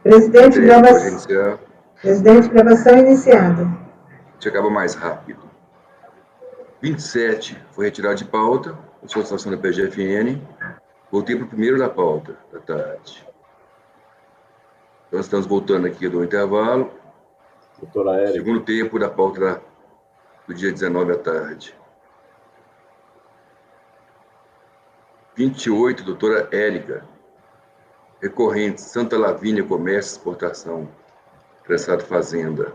Presidente, Pode iniciar. Presidente, gravação iniciada. A gente acaba mais rápido. 27 foi retirado de pauta, a solicitação da PGFN. Voltei para o primeiro da pauta da tarde. Então, estamos voltando aqui do intervalo. Doutora Érica. Segundo tempo da pauta do dia 19 à tarde. 28, doutora Érica. Recorrente, Santa Lavínia, Comércio e Exportação. Prestado Fazenda.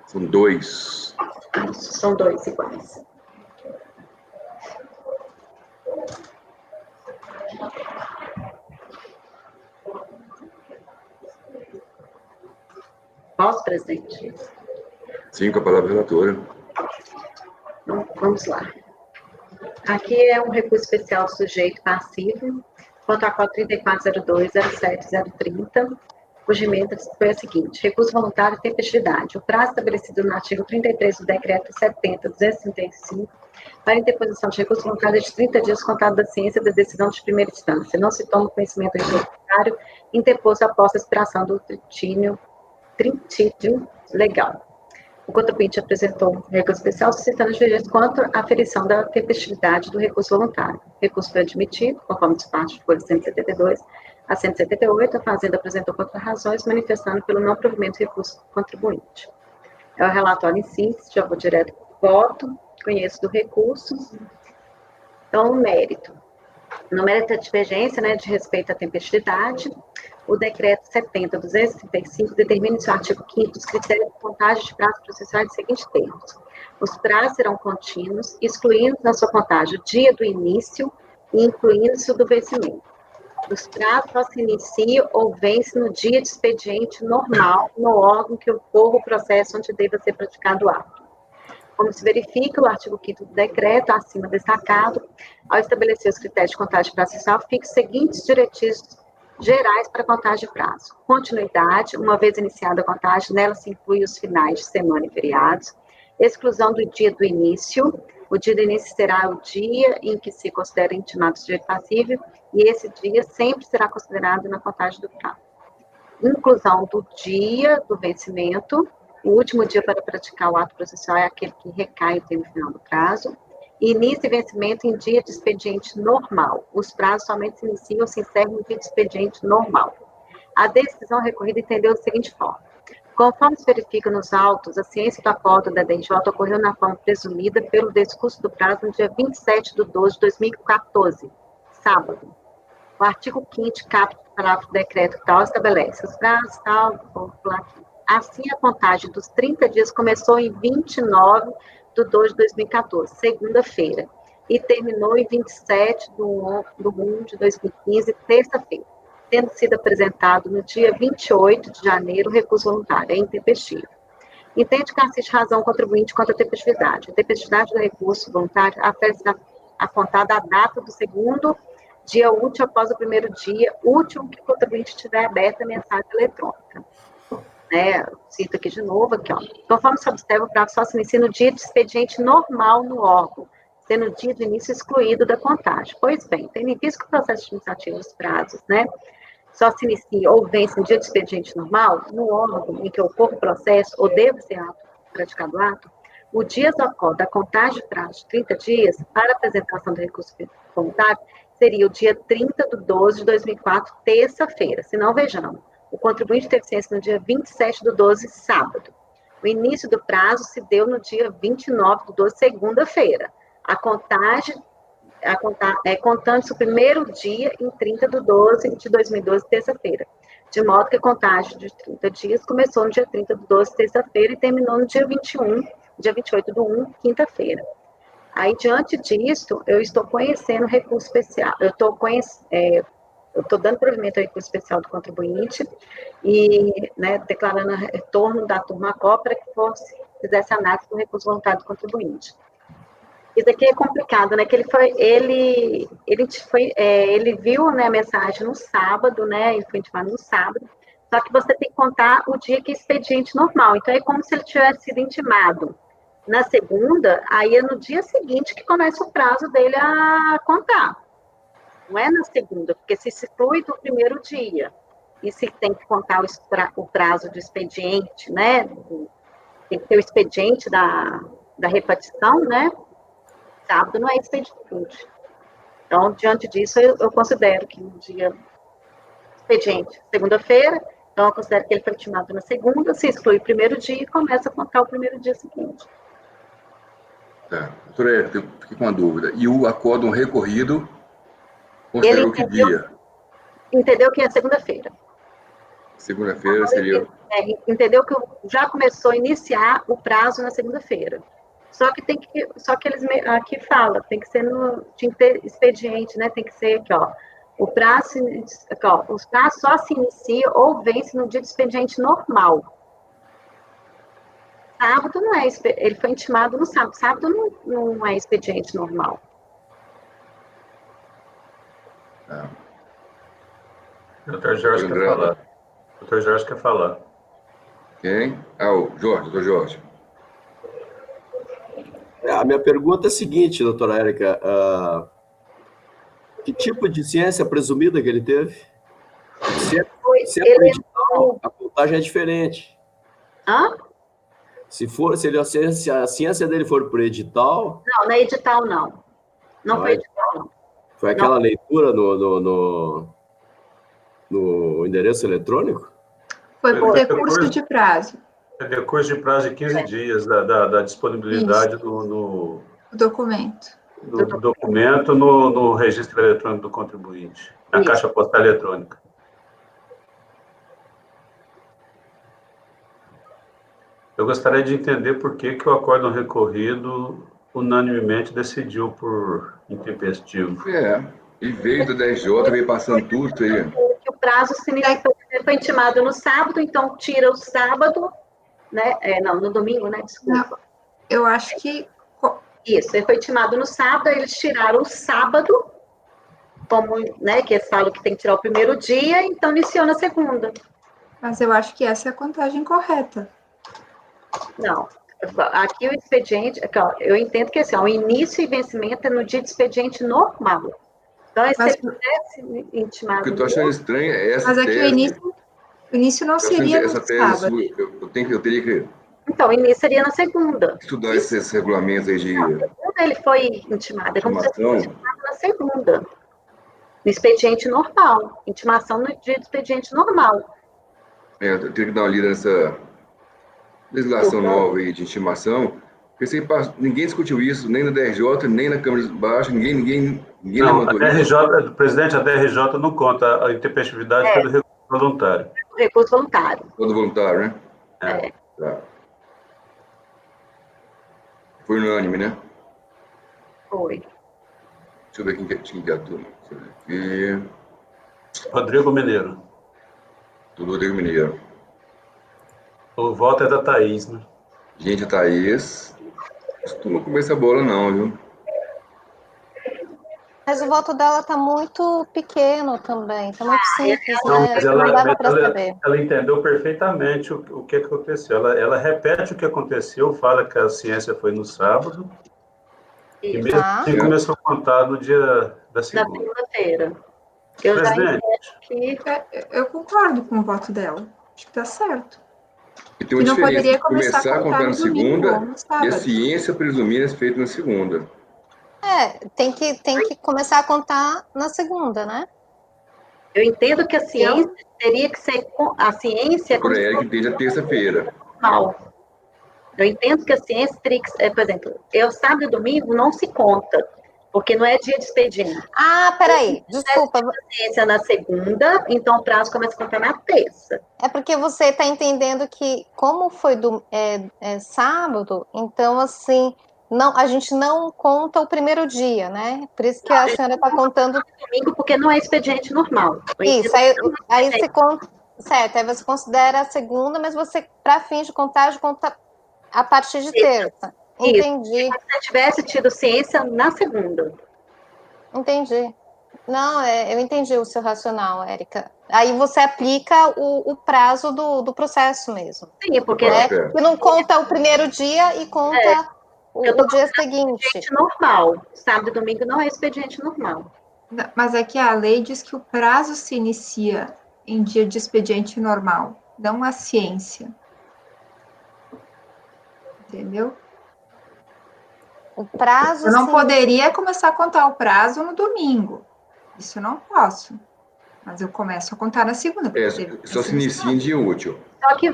São dois. São dois iguais. Posso, presidente? Sim, com a palavra relatora. Então, vamos lá. Aqui é um recurso especial do sujeito passivo, quanto a código 3402-07030, cuja emenda foi a seguinte: recurso voluntário e tempestividade. O prazo estabelecido no artigo 33 do decreto 70.235 para interposição de recurso voluntário é de 30 dias contado da ciência da decisão de primeira instância. Não se toma conhecimento do voluntário interposto após a expiração do tritídio legal. O contribuinte apresentou um recurso especial suscitando juízo quanto à aferição da tempestividade do recurso voluntário. O recurso foi admitido, conforme despacho de folha 172 a 178, a Fazenda apresentou contra-razões, manifestando pelo não provimento do recurso do contribuinte. É o relatório em síntese, já vou direto para o voto, conheço do recurso. Então, o mérito. No mérito da divergência, né, de respeito à tempestividade, o decreto 70.235 determina em seu artigo 5º os critérios de contagem de prazos processuais de seguintes termos. Os prazos serão contínuos, excluindo na sua contagem o dia do início e incluindo-se o do vencimento. Os prazos só se iniciam ou vencem no dia de expediente normal no órgão que ocorra o processo onde deva ser praticado o ato. Como se verifica, o artigo 5º do decreto, acima destacado, ao estabelecer os critérios de contagem processual, fixa os seguintes diretrizes gerais para a contagem de prazo. Continuidade, uma vez iniciada a contagem, nela se inclui os finais de semana e feriados. Exclusão do dia do início. O dia do início será o dia em que se considera intimado o sujeito passivo, e esse dia sempre será considerado na contagem do prazo. Inclusão do dia do vencimento. O último dia para praticar o ato processual é aquele que recai o termo final do prazo. Início e vencimento em dia de expediente normal. Os prazos somente se iniciam ou se encerram no dia de expediente normal. A decisão recorrida entendeu da seguinte forma: conforme se verifica nos autos, a ciência do acordo da DNJ ocorreu na forma presumida pelo discurso do prazo no dia 27 de 12 de 2014, sábado. O artigo 5º, caput do parágrafo do decreto tal estabelece os prazos tal, vou pular aqui. Assim, a contagem dos 30 dias começou em 29 de 2 de 2014, segunda-feira, e terminou em 27 de 1 de 2015, terça-feira, tendo sido apresentado no dia 28 de janeiro o recurso voluntário, é intempestivo. Entende que assiste razão contribuinte quanto à tempestividade. A tempestividade do recurso voluntário afeta a contar da data do segundo dia útil após o primeiro dia útil que o contribuinte tiver aberta a mensagem eletrônica. Cito aqui de novo, aqui, ó. Conforme se observa, o prazo só se inicia no dia de expediente normal no órgão, sendo o dia de início excluído da contagem. Pois bem, tendo em vista que o processo administrativo dos prazos, só se inicia ou vence no dia de expediente normal, no órgão em que ocorre o processo ou deve ser praticado o ato, o dia da contagem de prazo de 30 dias para apresentação do recurso voluntário seria o dia 30 de 12 de 2004, terça-feira. Se não, vejamos. O contribuinte teve ciência no dia 27 de 12, sábado. O início do prazo se deu no dia 29 de 12, segunda-feira. A contagem, contando-se o primeiro dia em 30 de 12 de 2012, terça-feira. De modo que a contagem de 30 dias começou no dia 30 de 12, terça-feira, e terminou no dia 28 de 1, quinta-feira. Aí, diante disso, eu estou conhecendo o recurso especial, eu estou dando provimento ao recurso especial do contribuinte e, declarando retorno da turma COP para que fizesse análise do recurso voluntário do contribuinte. Isso aqui é complicado, que ele viu, a mensagem no sábado, ele foi intimado no sábado, só que você tem que contar o dia que é expediente normal, então é como se ele tivesse sido intimado na segunda, aí é no dia seguinte que começa o prazo dele a contar. Não é na segunda, porque se exclui do primeiro dia. e se tem que contar o prazo do expediente, né? Tem que ter o expediente da repartição, né? Sábado não é expediente. Então, diante disso, eu considero que no dia expediente, segunda-feira, então eu considero que ele foi intimado na segunda, se exclui o primeiro dia e começa a contar o primeiro dia seguinte. Tá. Doutora Érica, eu fiquei com uma dúvida. E o acórdão recorrido Ele considerou que dia? entendeu que é segunda-feira. Segunda-feira seria... Entendeu que já começou a iniciar o prazo na segunda-feira. Só que eles aqui fala, tem que ser tinha que ter expediente, né? Tem que ser aqui, ó. Os prazos só se inicia ou vence no dia de expediente normal. Sábado não é, ele foi intimado no sábado. Sábado não é expediente normal. Ah, Doutor Jorge quer falar. Doutor Jorge quer falar. quem? Ah, o Jorge, doutor Jorge. A minha pergunta é a seguinte, doutora Érica. Que tipo de ciência presumida que ele teve? Se é por edital, a contagem é diferente. Hã? Se a ciência dele for por edital... Não é edital, não. Não foi edital, não. Foi aquela leitura no endereço eletrônico? Foi por decurso de prazo. É decurso de prazo de 15 dias da disponibilidade do documento. Do documento no registro eletrônico do contribuinte, na caixa postal eletrônica. Eu gostaria de entender por que o acórdão recorrido unanimemente decidiu por intempestivo. E veio do DRJ, veio passando tudo isso aí. Que o prazo foi intimado no sábado, então tira o sábado, né? No domingo, né? Desculpa. Não, eu acho que... Isso, ele foi intimado no sábado, eles tiraram o sábado, como, né, que eles falam que tem que tirar o primeiro dia, então iniciou na segunda. Mas eu acho que essa é a contagem correta. Não, aqui o expediente, eu entendo que assim, o início e vencimento é no dia de expediente normal. Então, se ele tivesse intimado... O que eu estou achando estranho é essa tese. Mas aqui o início não seria no sábado. Eu teria que... Então, o início seria na segunda. Estudar esses regulamentos aí de... Na segunda ele foi intimado, é como se fosse intimação. intimado na segunda. No expediente normal. Intimação no dia de expediente normal. Eu teria que dar uma lida nessa legislação nova aí de intimação, porque ninguém discutiu isso, nem na DRJ, nem na Câmara de Baixo, ninguém não, a DRJ, presidente, a DRJ não conta a intempestividade pelo recurso voluntário. Recurso voluntário. Todo voluntário, né? Tá. Foi unânime, né? Foi. Deixa eu ver quem que é a turma. Aqui. Rodrigo Mineiro. Tudo Rodrigo Mineiro. O voto é da Thaís, né? Gente, a Thaís... Tu não começa a bola não, viu? Mas o voto dela tá muito pequeno também, tá muito simples, não, né? Mas não dava para saber. Ela entendeu perfeitamente o que aconteceu. Ela repete o que aconteceu, fala que a ciência foi no sábado, e mesmo assim começou a contar no dia da segunda. Na segunda-feira. Presidente, eu concordo com o voto dela. Acho que tá certo. E tem uma não diferença poderia de começar a contar na segunda e a sábado. ciência presumir ser feita na segunda. Tem que começar a contar na segunda, né? Eu entendo que a ciência teria que ser... A ciência... Por aí que entende a terça-feira. Normal. Eu entendo que a ciência teria que ser... Por exemplo, sábado e domingo não se conta, porque não é dia de expediente. Ah, peraí, desculpa. A ciência na segunda, então o prazo começa a contar na terça. É porque você está entendendo que, como foi sábado, então, assim, a gente não conta o primeiro dia, né? Por isso que a senhora está contando... Domingo, porque não é expediente normal. Isso, aí você conta... Certo, aí você considera a segunda, mas você, para fins de contagem, conta a partir de terça. Entendi. Se você tivesse tido ciência na segunda. Entendi. Não, eu entendi o seu racional, Érica. Aí você aplica o prazo do processo mesmo. Sim, porque... E não conta o primeiro dia e conta o dia seguinte. Expediente normal. Sábado e domingo não é expediente normal. Mas aqui a lei diz que o prazo se inicia em dia de expediente normal, não a ciência. Entendeu? O prazo, Eu não sim. poderia começar a contar o prazo no domingo. Isso eu não posso. Mas eu começo a contar na segunda. Só se inicia em dia útil. Só que,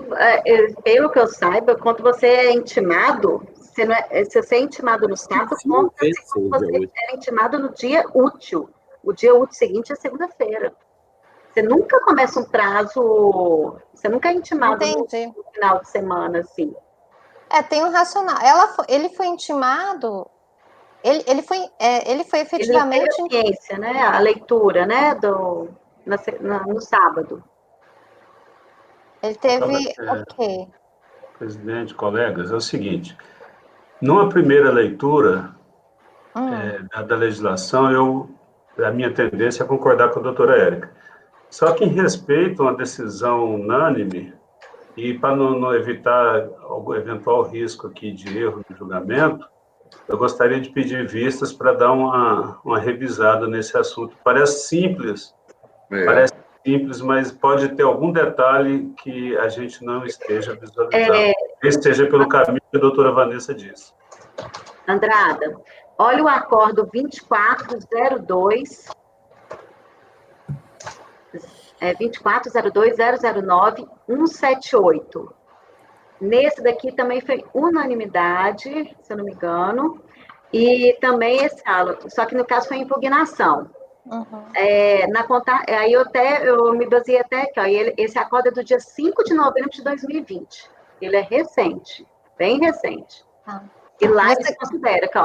pelo que eu saiba, quando você é intimado, se você é intimado no sábado, conta-se como você era intimado no dia útil. O dia útil seguinte é segunda-feira. Você nunca começa um prazo, você nunca é intimado no final de semana, assim. Tem um racional. Ele foi intimado, ele foi efetivamente... Ele teve a ciência, né? A leitura, né? No sábado. Ele teve... Ok. Presidente, colegas, é o seguinte, numa primeira leitura da legislação, a minha tendência é concordar com a doutora Érica. Só que em respeito a uma decisão unânime, e para não evitar algum eventual risco aqui de erro no julgamento, eu gostaria de pedir vistas para dar uma revisada nesse assunto. Parece simples, mas pode ter algum detalhe que a gente não esteja visualizando. Esteja pelo caminho que a doutora Vanessa disse. Andrada, olha o acordo 2402, 2402-009-178. Nesse daqui também foi unanimidade, se eu não me engano, e também só que no caso foi impugnação. Aí eu me baseei até aqui, ó, esse acordo é do dia 5 de novembro de 2020. Ele é recente, bem recente. E lá ele considera que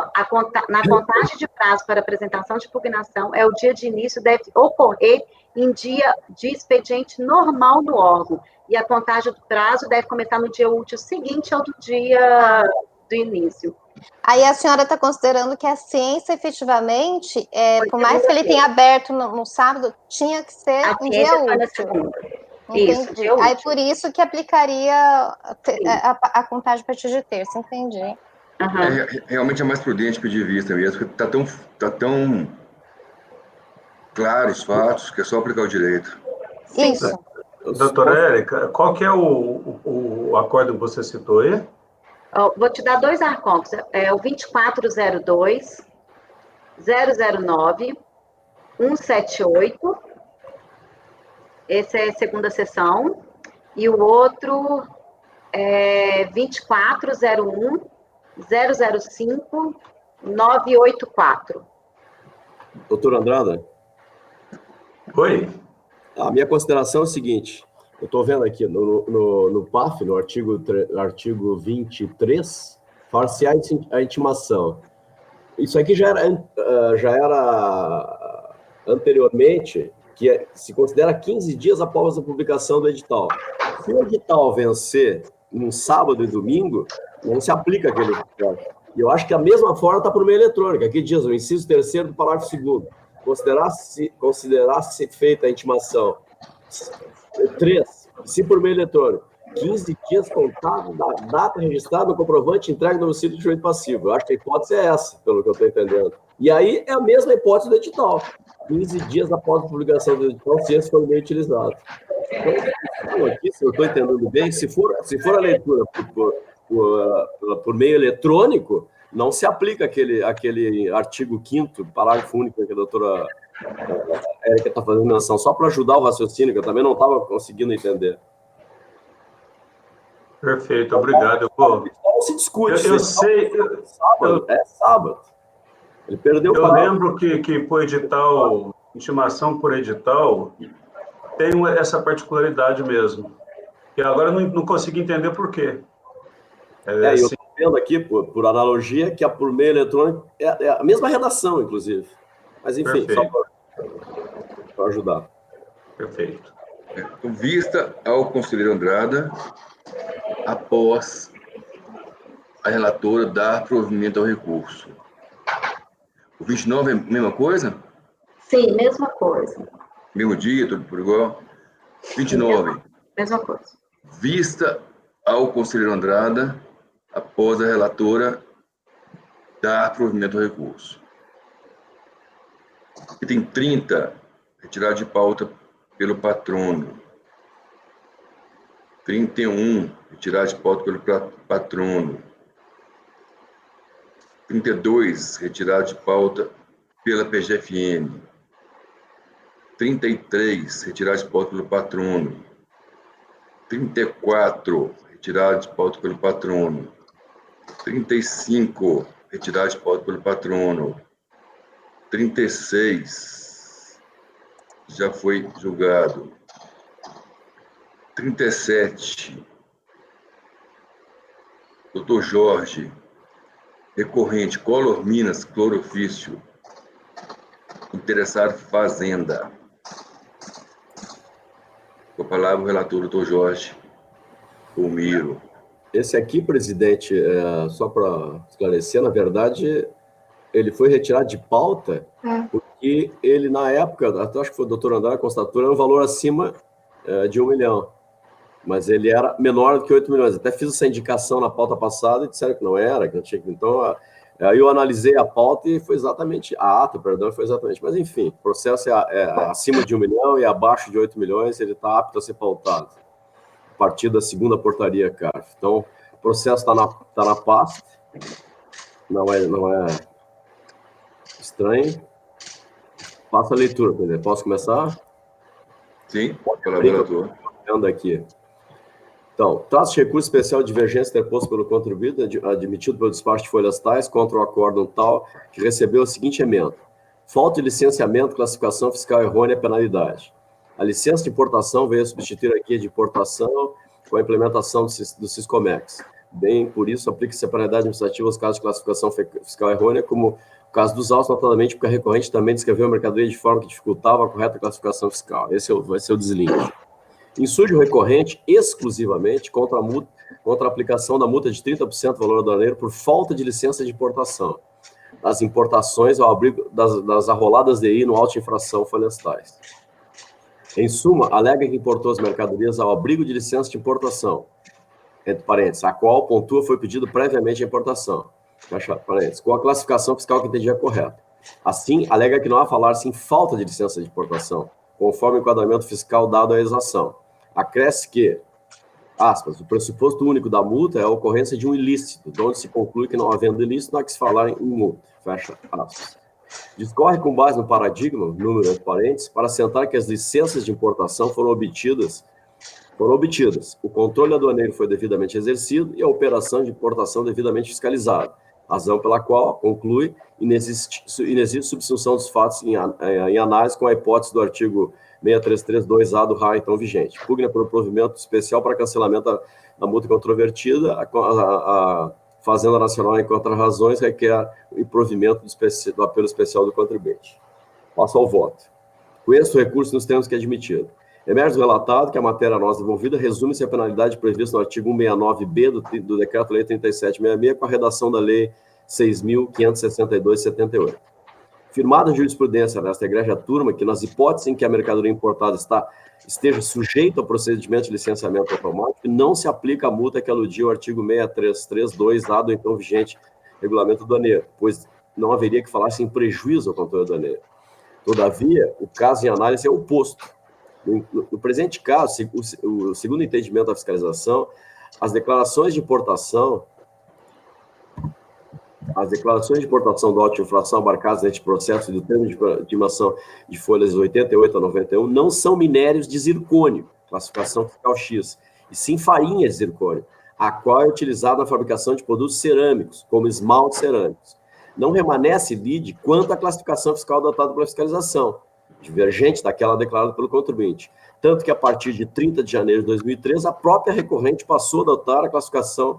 na contagem de prazo para apresentação de impugnação o dia de início deve ocorrer em dia de expediente normal no órgão. E a contagem do prazo deve começar no dia útil seguinte ao do dia do início. Aí a senhora está considerando que a ciência, efetivamente, por mais que ele tenha aberto no sábado, tinha que ser um dia útil. Isso, dia útil. Aí por isso que aplicaria a contagem a partir de terça, entendi. Realmente é mais prudente pedir vista mesmo, porque tá tão claro os fatos que é só aplicar o direito. Isso. Doutora Érica, qual que é o acordo que você citou aí? Vou te dar 2 acordos. É o 2402, 009, 178. Essa é a segunda sessão. E o outro é 2401, 005, 984. Doutora Andrada? Oi. A minha consideração é o seguinte, eu estou vendo aqui no PAF, no artigo 23, far-se a intimação. Isso aqui já era anteriormente, que se considera 15 dias após a publicação do edital. Se o edital vencer num sábado e domingo, não se aplica aquele edital. E eu acho que a mesma forma está por meio eletrônico. Aqui diz, o inciso 3º do parágrafo 2º, considerar-se feita a intimação. 3, se por meio eletrônico, 15 dias contado da data registrada no comprovante entregue no domicílio do juiz passivo. Eu acho que a hipótese é essa, pelo que eu estou entendendo. E aí é a mesma hipótese do edital. 15 dias após a publicação do edital, se esse for meio utilizado. Então, aqui, se eu estou entendendo bem, se for a leitura por meio eletrônico, não se aplica aquele artigo 5º, parágrafo único que a doutora Érica está fazendo menção, só para ajudar o raciocínio, que eu também não estava conseguindo entender. Perfeito, obrigado. Não se discute. Eu sei. É sábado. Ele perdeu o Eu lembro que por edital, intimação por edital, tem essa particularidade mesmo. E agora eu não consigo entender por quê. Eu estou vendo aqui, por analogia, que a por meio eletrônico é a mesma redação, inclusive. Mas, enfim, perfeito. Só para ajudar. Perfeito. Então, vista ao conselheiro Andrada, após a relatora dar provimento ao recurso. O 29 é a mesma coisa? Sim, mesma coisa. Mesmo dia, tudo por igual? 29. Mesma coisa. Vista ao conselheiro Andrada, após a relatora dar provimento ao recurso. Item 30, retirado de pauta pelo patrono. 31, retirada de pauta pelo patrono. 32, retirada de pauta pela PGFN. 33, retirada de pauta pelo patrono. 34, retirada de pauta pelo patrono. 35, retirada de pauta pelo patrono. 36, já foi julgado. 37, Dr. Jorge, recorrente, Color Minas, Clorofício, interessado Fazenda. Com a palavra o relator, Dr. Jorge Palmiro. Esse aqui, presidente, só para esclarecer, na verdade, ele foi retirado de pauta porque ele, na época, acho que foi o doutor André constatou, era um valor acima de 1 milhão. Mas ele era menor do que 8 milhões. Até fiz essa indicação na pauta passada e disseram que não era, que não tinha que... Então, aí eu analisei a pauta e foi exatamente... A ata, perdão, foi exatamente... Mas, enfim, o processo é acima de 1 milhão e abaixo de 8 milhões, ele está apto a ser pautado. A partir da segunda portaria, CARF. Então, o processo está na pasta. Não é estranho. Faça a leitura, por exemplo. Posso começar? Sim, pela relator. Aqui. Então, trata-se de recurso especial de divergência interposto pelo contribuinte, admitido pelo despacho de folhas tais contra o acórdão tal, que recebeu a seguinte emenda: falta de licenciamento, classificação fiscal errônea, penalidade. A licença de importação veio a substituir aqui a de importação com a implementação do Siscomex. Bem, por isso, aplica-se a penalidade administrativa aos casos de classificação fiscal errônea, como o caso dos autos, notadamente porque a recorrente também descreveu a mercadoria de forma que dificultava a correta classificação fiscal. Esse vai ser o deslinde. Insurge o recorrente exclusivamente contra a aplicação da multa de 30% do valor aduaneiro por falta de licença de importação, das importações ao abrigo das arroladas DI no auto de infração florestais. Em suma, alega que importou as mercadorias ao abrigo de licença de importação, entre parênteses, a qual, pontua, foi pedido previamente a importação, fecha parênteses, com a classificação fiscal que entendia correta. Assim, alega que não há falar-se em falta de licença de importação, conforme o enquadramento fiscal dado à exação. Acresce que, aspas, o pressuposto único da multa é a ocorrência de um ilícito, de onde se conclui que não havendo ilícito, não há que se falar em multa, fecha aspas. Discorre com base no paradigma, número entre parênteses, para assentar que as licenças de importação foram obtidas, o controle aduaneiro foi devidamente exercido e a operação de importação devidamente fiscalizada, razão pela qual, conclui, inexiste subsunção dos fatos em análise com a hipótese do artigo 6332-A do RA, então vigente. Pugna por provimento especial para cancelamento da multa controvertida, a Fazenda Nacional, em contra-razões, requer o provimento do apelo especial do contribuinte. Passo ao voto. Conheço o recurso nos termos que é admitido. Emerge do relatado que a matéria a nós devolvida resume-se a penalidade prevista no artigo 169b do Decreto-Lei 3766, com a redação da Lei 6.562/78. Firmada a jurisprudência nesta egrégia turma que, nas hipóteses em que a mercadoria importada esteja sujeita ao procedimento de licenciamento automático, não se aplica a multa que aludia ao artigo 6332-A do então vigente regulamento aduaneiro, pois não haveria que falar-se em prejuízo ao controle aduaneiro. Todavia, o caso em análise é o oposto. No presente caso, o segundo entendimento da fiscalização, as declarações de importação do auto de infração abarcadas neste processo do termo de estimação de folhas 88 a 91 não são minérios de zircônio, classificação fiscal X, e sim farinha de zircônio, a qual é utilizada na fabricação de produtos cerâmicos, como esmaltes cerâmicos. Não remanesce lide quanto à classificação fiscal adotada pela fiscalização, divergente daquela declarada pelo contribuinte. Tanto que, a partir de 30 de janeiro de 2013, a própria recorrente passou a adotar a classificação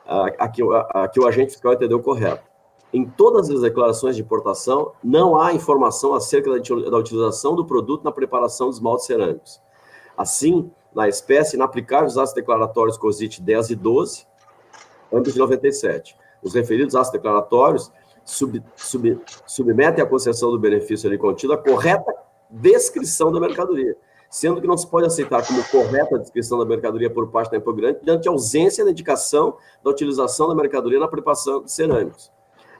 a que o agente fiscal entendeu correto. Em todas as declarações de importação, não há informação acerca da utilização do produto na preparação dos esmaltes cerâmicos. Assim, na espécie, inaplicáveis atos declaratórios COSIT 10 e 12, âmbito de 97. Os referidos atos declaratórios submetem à concessão do benefício ali contido a correta descrição da mercadoria, sendo que não se pode aceitar como correta a descrição da mercadoria por parte da impugnante diante de ausência da indicação da utilização da mercadoria na preparação de cerâmicos.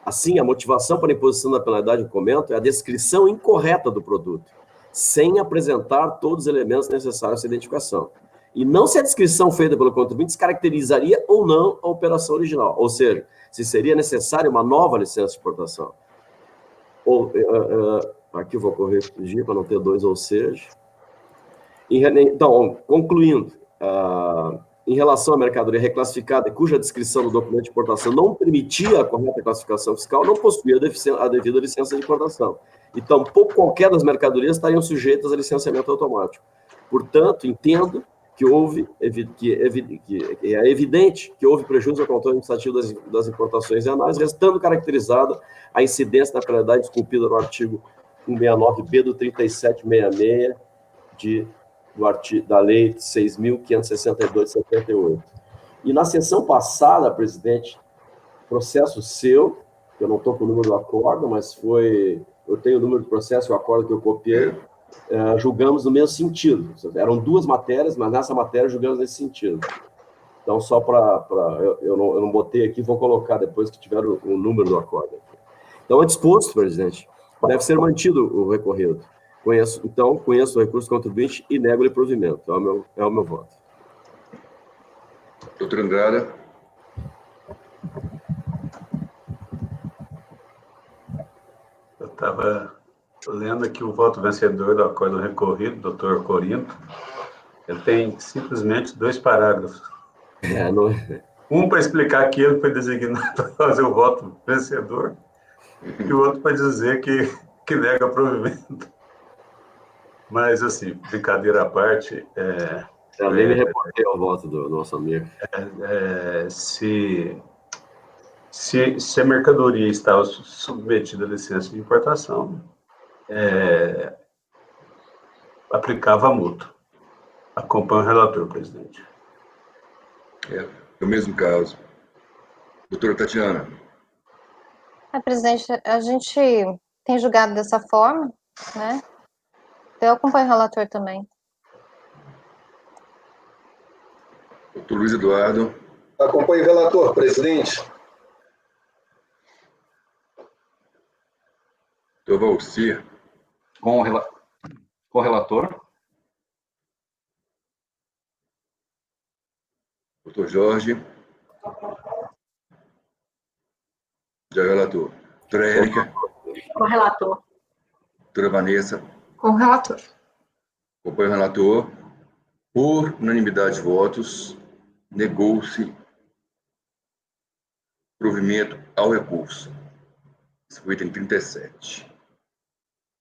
Assim, a motivação para a imposição da penalidade no comento é a descrição incorreta do produto, sem apresentar todos os elementos necessários à identificação. e não se a descrição feita pelo contribuinte descaracterizaria ou não a operação original, ou seja, se seria necessária uma nova licença de importação. Ou, aqui eu vou corrigir para não ter dois ou seja. Então, concluindo, em relação à mercadoria reclassificada e cuja descrição do documento de importação não permitia a correta classificação fiscal, não possuía a devida licença de importação. E tampouco qualquer das mercadorias estariam sujeitas a licenciamento automático. Portanto, entendo que é evidente que houve prejuízo ao controle administrativo das importações anuais, restando caracterizada a incidência da penalidade esculpida no artigo 169B do 3766 da Lei 6.562 de 78. E na sessão passada, presidente, processo seu, que eu não estou com o número do acordo, mas eu tenho o número do processo, o acordo que eu copiei, julgamos no mesmo sentido. Eram duas matérias, mas nessa matéria julgamos nesse sentido. Então, só para... Eu não botei aqui, vou colocar depois que tiver o número do acordo. Então, é disposto, presidente, deve ser mantido o recorrido. Conheço o recurso contribuinte e nego-lhe provimento. É o meu voto. Doutor Andrada. Eu estava lendo aqui o voto vencedor do acordo recorrido, doutor Corinto. Ele tem simplesmente 2 parágrafos. Um para explicar que ele foi designado para fazer o voto vencedor, e o outro para dizer que nega provimento. Mas, assim, brincadeira à parte... Eu nem me reportei ao voto do nosso amigo. Se a mercadoria está submetida à licença de importação, aplicava a multa. Acompanho o relator, presidente. É o mesmo caso. Doutora Tatiana. Presidente, a gente tem julgado dessa forma, né? Eu acompanho o relator também. Doutor Luiz Eduardo. Acompanho o relator, presidente. Doutor Valcir. Com o relator. Doutor Jorge. Já relator. Doutora Érica. Com o relator. Doutora Vanessa. Com o relator. Acompanho o relator. Por unanimidade de votos, negou-se provimento ao recurso. Esse foi o item 37.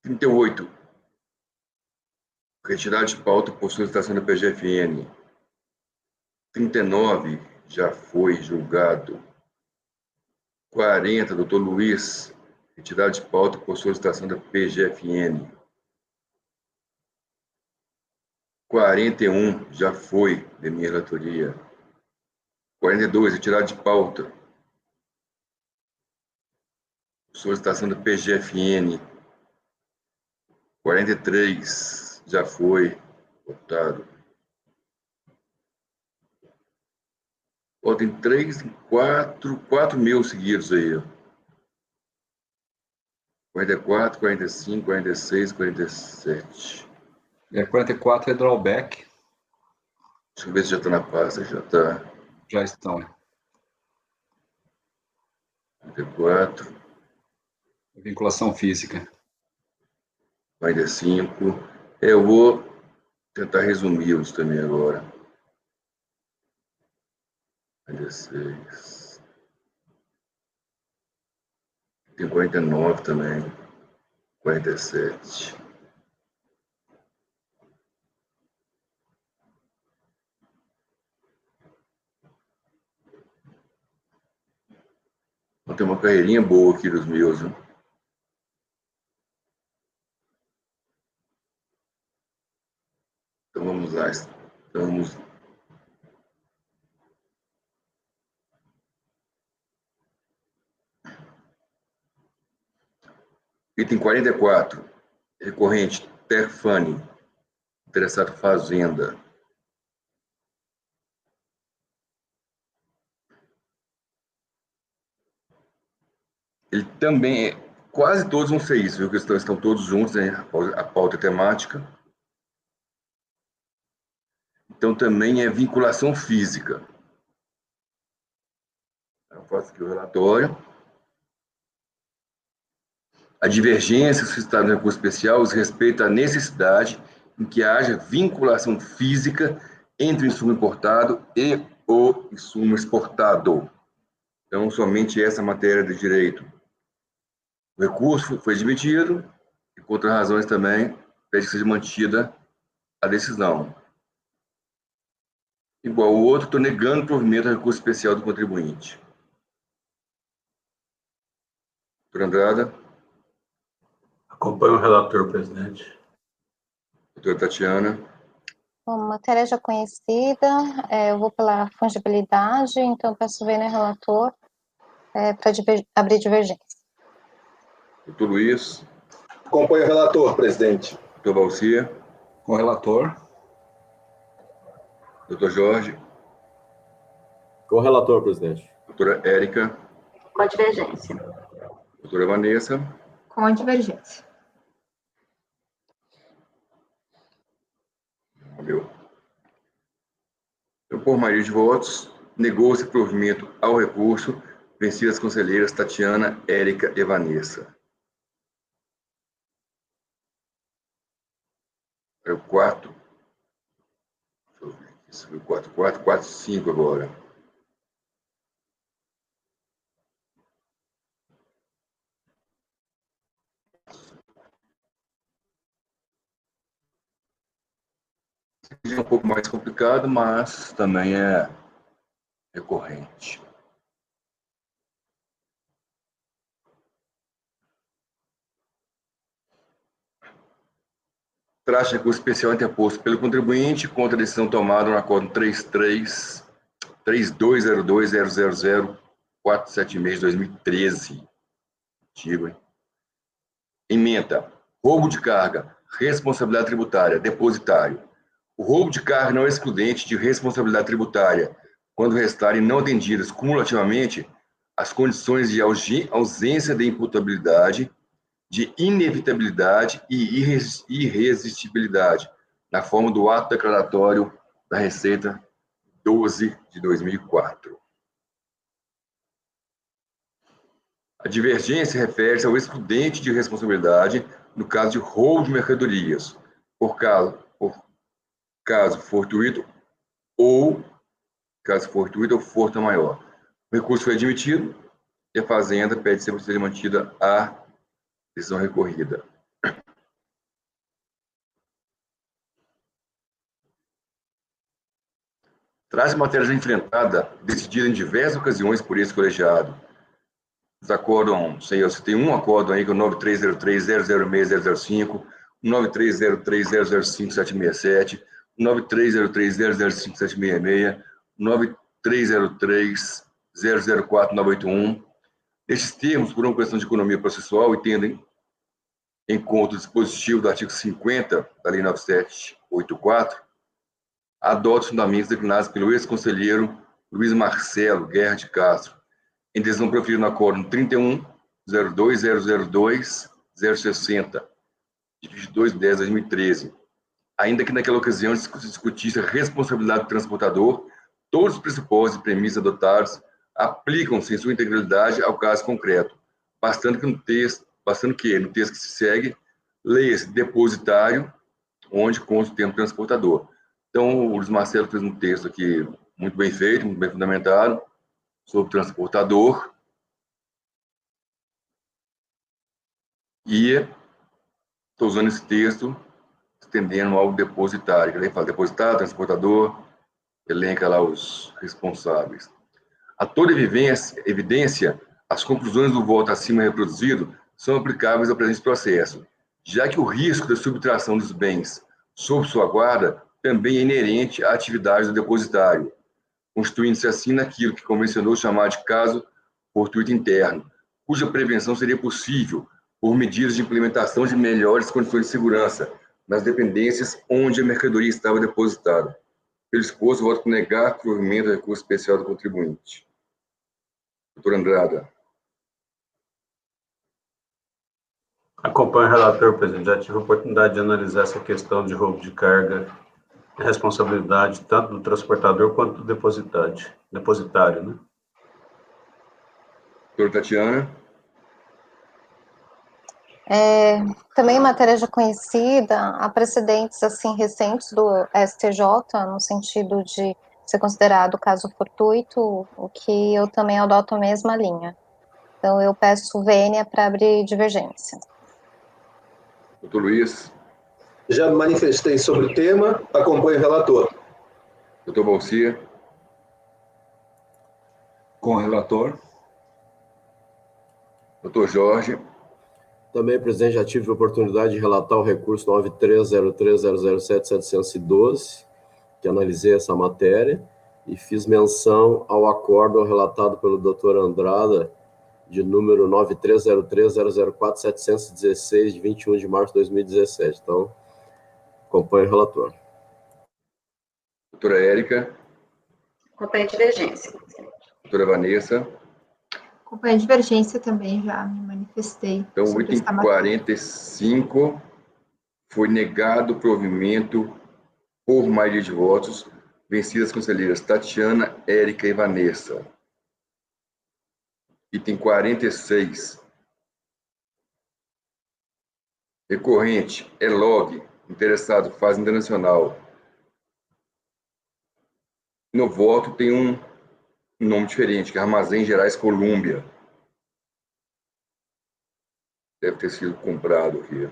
38. Retirada de pauta por solicitação da PGFN. 39. Já foi julgado. 40. Doutor Luiz. Retirada de pauta por solicitação da PGFN. 41, já foi de minha relatoria. 42, retirado de pauta. Solicitação da PGFN. 43, já foi votado. Tem 4 mil seguidos aí. 44, 45, 46, 47. 44 é drawback. Deixa eu ver se já está na pasta. Já está. Já estão. 44. Vinculação física. 45. Eu vou tentar resumi-los também agora. 46. Tem 49 também. 47. Tem uma carreirinha boa aqui dos meus, viu? Então vamos lá. Estamos. Item 44. Recorrente Terfani. Interessado Fazenda. Ele também, quase todos vão ser isso, viu? Que estão todos juntos, né? A pauta temática. Então, também é vinculação física. Eu faço aqui o relatório. A divergência suscitada no recurso especial diz respeito à necessidade em que haja vinculação física entre o insumo importado e o insumo exportado. Então, somente essa matéria de direito. O recurso foi admitido e, por outras razões também, pede que seja mantida a decisão. Igual o outro, estou negando o provimento ao recurso especial do contribuinte. Doutora Andrada. Acompanho o relator, presidente. Doutora Tatiana. Bom, matéria já conhecida, eu vou pela fungibilidade, então peço ver no relator para abrir divergência. Doutor Luiz. Acompanho o relator, presidente. Doutor Valcia. Com o relator. Doutor Jorge. Com o relator, presidente. Doutora Érica. Com a divergência. Doutora Vanessa. Com a divergência. Valeu. Então, por maioria de votos, negou-se provimento ao recurso, vencidas as conselheiras Tatiana, Érica e Vanessa. É o 4. Deixa eu ver aqui. Isso foi o 4, 5 agora. É um pouco mais complicado, mas também é recorrente. Trata de recurso especial interposto pelo contribuinte contra a decisão tomada no acordo 3202.000.476 de 2013. Antigo, hein? Ementa. Roubo de carga, responsabilidade tributária, depositário. O roubo de carga não é excludente de responsabilidade tributária quando restarem não atendidas cumulativamente as condições de ausência de imputabilidade, de inevitabilidade e irresistibilidade, na forma do ato declaratório da Receita 12 de 2004. A divergência refere-se ao excludente de responsabilidade no caso de roubo de mercadorias, por caso fortuito ou furto maior. O recurso foi admitido e a Fazenda pede sempre que seja mantida a decisão recorrida. Traz matéria já enfrentada, decidida em diversas ocasiões por esse colegiado. Os acórdão, sei, eu citei um acórdão aí, que é o 9303.006.005, 9303.005.767, 9303.005.766, 9303.004.981. Estes termos, por uma questão de economia processual, e tendo em conta o dispositivo do artigo 50 da Lei 9784, adotam os fundamentos declinados pelo ex-conselheiro Luiz Marcelo Guerra de Castro, em decisão proferida no acórdão 31.02002.060, de 22 de 10 de 2013. Ainda que naquela ocasião se discutisse a responsabilidade do transportador, todos os pressupostos e premissas adotados aplicam-se em sua integralidade ao caso concreto, bastando que no texto que se segue, leia-se depositário, onde consta o termo transportador. Então, o Luiz Marcelo fez um texto aqui muito bem feito, muito bem fundamentado, sobre transportador. E estou usando esse texto, estendendo ao depositário. Ele fala depositário, transportador, elenca lá os responsáveis. A toda evidência, as conclusões do voto acima reproduzido são aplicáveis ao presente processo, já que o risco da subtração dos bens sob sua guarda também é inerente à atividade do depositário, constituindo-se assim naquilo que convencionou chamar de caso fortuito interno, cuja prevenção seria possível por medidas de implementação de melhores condições de segurança nas dependências onde a mercadoria estava depositada. Pelo exposto, voto por negar o provimento do recurso especial do contribuinte. Doutor Andrada. Acompanho o relator, presidente. Já tive a oportunidade de analisar essa questão de roubo de carga responsabilidade tanto do transportador quanto do depositário, né? Doutora Tatiana? Também matéria já conhecida, há precedentes assim recentes do STJ no sentido de ser considerado caso fortuito, o que eu também adoto a mesma linha. Então eu peço vênia para abrir divergência. Doutor Luiz? Já me manifestei sobre o tema, acompanho o relator. Doutor Balcia? Com o relator. Doutor Jorge? Também, presidente, já tive a oportunidade de relatar o recurso 93.003.007.712, que analisei essa matéria, e fiz menção ao acordo relatado pelo doutor Andrada, de número 93.003.004.716, de 21 de março de 2017. Então, acompanho o relator. Doutora Érica? Acompanho a divergência. Doutora Vanessa? Acompanho a divergência também, já me manifestei. Então, o sobre item esta matéria. 45 foi negado o provimento por maioria de votos, vencidas as conselheiras Tatiana, Érica e Vanessa. Item 46. Recorrente, ELOG, interessado, fase internacional. No voto tem um nome diferente, que é Armazém Gerais Colômbia. Deve ter sido comprado aqui.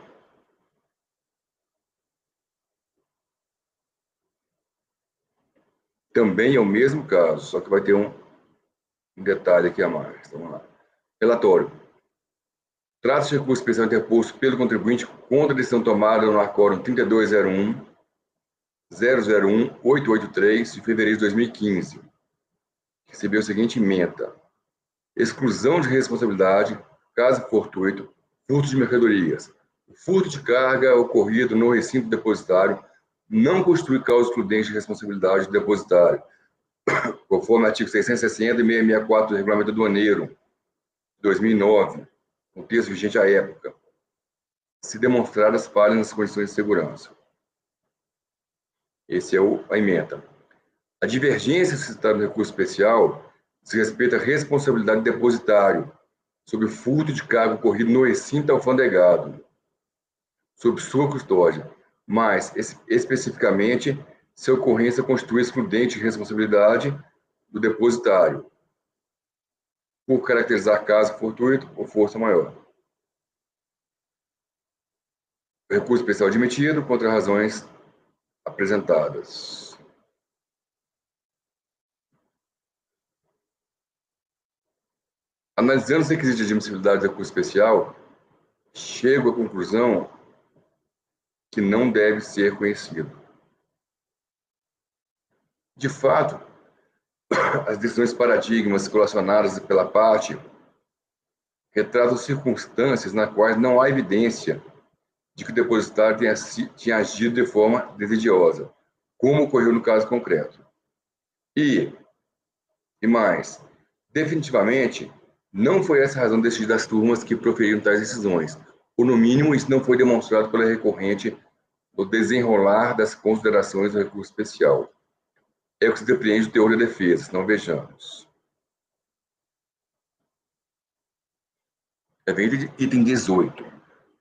Também é o mesmo caso, só que vai ter um detalhe aqui a mais. Então, vamos lá. Relatório. Trata-se de recurso especial interposto pelo contribuinte contra a decisão tomada no Acórdão 3201-001-883, de fevereiro de 2015. Recebeu a seguinte ementa. Exclusão de responsabilidade, caso fortuito, furto de mercadorias. O furto de carga ocorrido no recinto depositário não constitui causa excludente de responsabilidade do depositário, conforme artigo 660 e 664 do Regulamento Aduaneiro, de 2009, o texto vigente à época, se demonstradas falhas nas condições de segurança. Esse é a ementa. A divergência citada no recurso especial diz respeito à responsabilidade do depositário sobre o furto de carga ocorrido no recinto alfandegado, sob sua custódia, mas, especificamente, se a ocorrência constitui excludente de responsabilidade do depositário, por caracterizar caso fortuito ou força maior. O recurso especial admitido contra razões apresentadas. Analisando os requisitos de admissibilidade do recurso especial, chego à conclusão que não deve ser conhecido. De fato, as decisões paradigmas colacionadas pela parte retratam circunstâncias nas quais não há evidência de que o depositário tenha agido de forma desidiosa, como ocorreu no caso concreto. E mais, definitivamente, não foi essa a razão decidida das turmas que proferiram tais decisões, ou no mínimo isso não foi demonstrado pela recorrente no desenrolar das considerações do recurso especial. É o que se depreende do teor da defesa, se não vejamos. Item 18.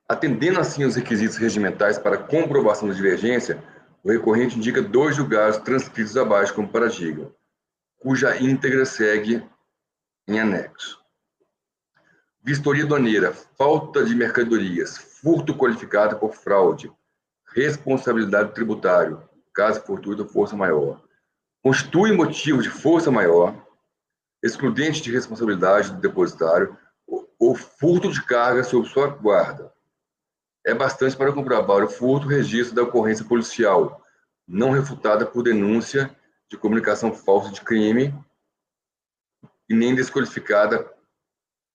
Atendendo assim aos requisitos regimentais para comprovação da divergência, o recorrente indica 2 julgados transcritos abaixo como paradigma, cuja íntegra segue em anexo. Vistoria aduaneira, falta de mercadorias, furto qualificado por fraude, responsabilidade do tributário, caso fortuito ou força maior, constitui motivo de força maior, excludente de responsabilidade do depositário ou furto de carga sob sua guarda. É bastante para comprovar o furto registro da ocorrência policial, não refutada por denúncia de comunicação falsa de crime e nem desqualificada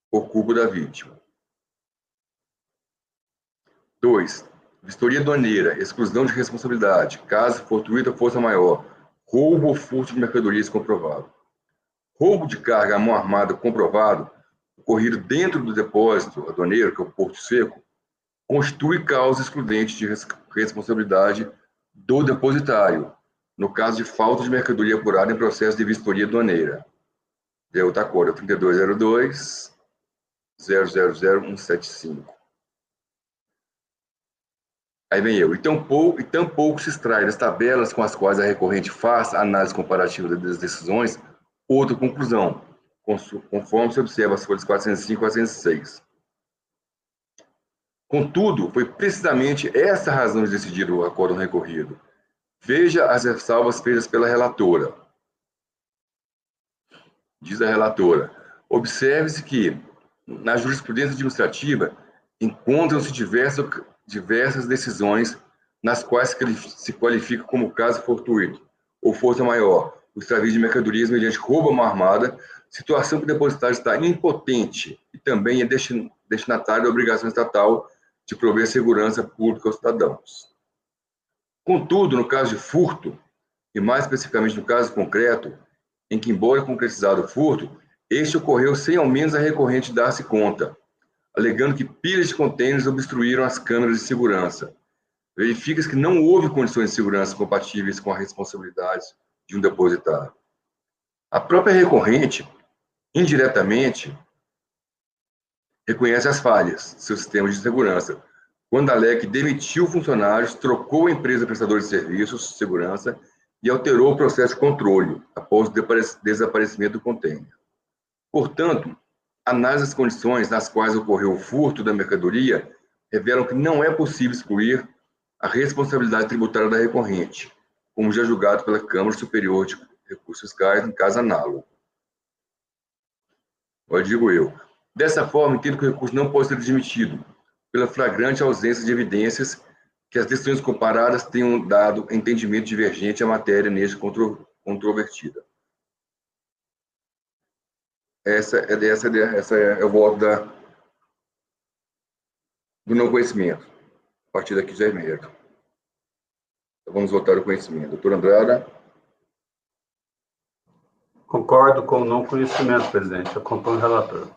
por culpa da vítima. 2. Vistoria aduaneira, exclusão de responsabilidade, caso fortuito ou força maior, roubo ou furto de mercadorias comprovado. Roubo de carga à mão armada comprovado, ocorrido dentro do depósito aduaneiro, que é o porto seco, constitui causa excludente de responsabilidade do depositário, no caso de falta de mercadoria apurada em processo de vistoria aduaneira. É outra cor, 3202-000175. Aí vem eu. E tampouco se extrai das tabelas com as quais a recorrente faz a análise comparativa das decisões outra conclusão, conforme se observa as folhas 405 e 406. Contudo, foi precisamente essa a razão de decidir o acórdão recorrido. Veja as ressalvas feitas pela relatora. Diz a relatora: observe-se que, na jurisprudência administrativa, encontram-se diversas decisões nas quais se qualifica como caso fortuito ou força maior o extravio de mercadorias mediante roubo à mão armada, situação que o depositário está impotente e também é destinatário da obrigação estatal de prover segurança pública aos cidadãos. Contudo, no caso de furto, e mais especificamente no caso concreto, em que, embora concretizado o furto, este ocorreu sem ao menos a recorrente dar-se conta, alegando que pilhas de contêineres obstruíram as câmeras de segurança. Verifica-se que não houve condições de segurança compatíveis com a responsabilidade de um depositário. A própria recorrente, indiretamente, reconhece as falhas do seu sistema de segurança, quando alega que demitiu funcionários, trocou a empresa prestadora de serviços de segurança e alterou o processo de controle após o desaparecimento do container. Portanto, análise das condições nas quais ocorreu o furto da mercadoria revelam que não é possível excluir a responsabilidade tributária da recorrente, como já julgado pela Câmara Superior de Recursos Fiscais em caso análogo. Agora digo eu. Dessa forma, entendo que o recurso não pode ser admitido pela flagrante ausência de evidências que as decisões comparadas tenham dado entendimento divergente à matéria neste controvertida. Essa é o voto do não conhecimento. A partir daqui já é mérito. Então, vamos votar o conhecimento. Doutor Andrada? Concordo com o não conhecimento, presidente. Acompanho o relator.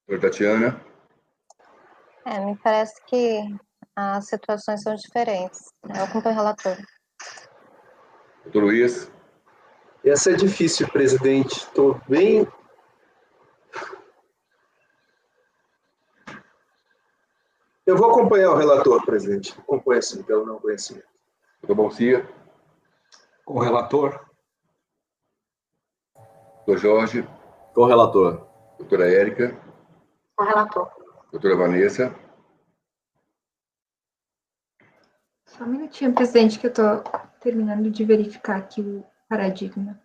Doutora Tatiana? Me parece que as situações são diferentes. Eu acompanho o relator. Doutor Luiz? Essa é difícil, presidente. Estou bem... Eu vou acompanhar o relator, presidente. Acompanho sim, pelo não conhecimento. Doutor Balcia? Com o relator. Doutor Jorge? Com o relator. Doutora Érica? Com o relator. Doutora Vanessa? Só um minutinho, presidente, que eu estou terminando de verificar aqui o paradigma.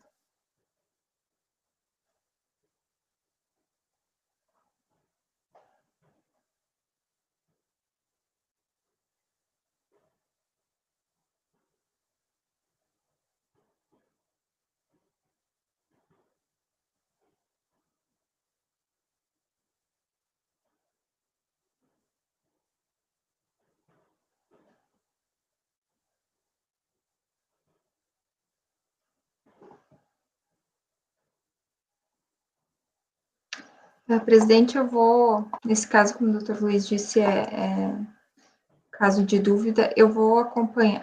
Presidente, eu vou, nesse caso, como o doutor Luiz disse, caso de dúvida, eu vou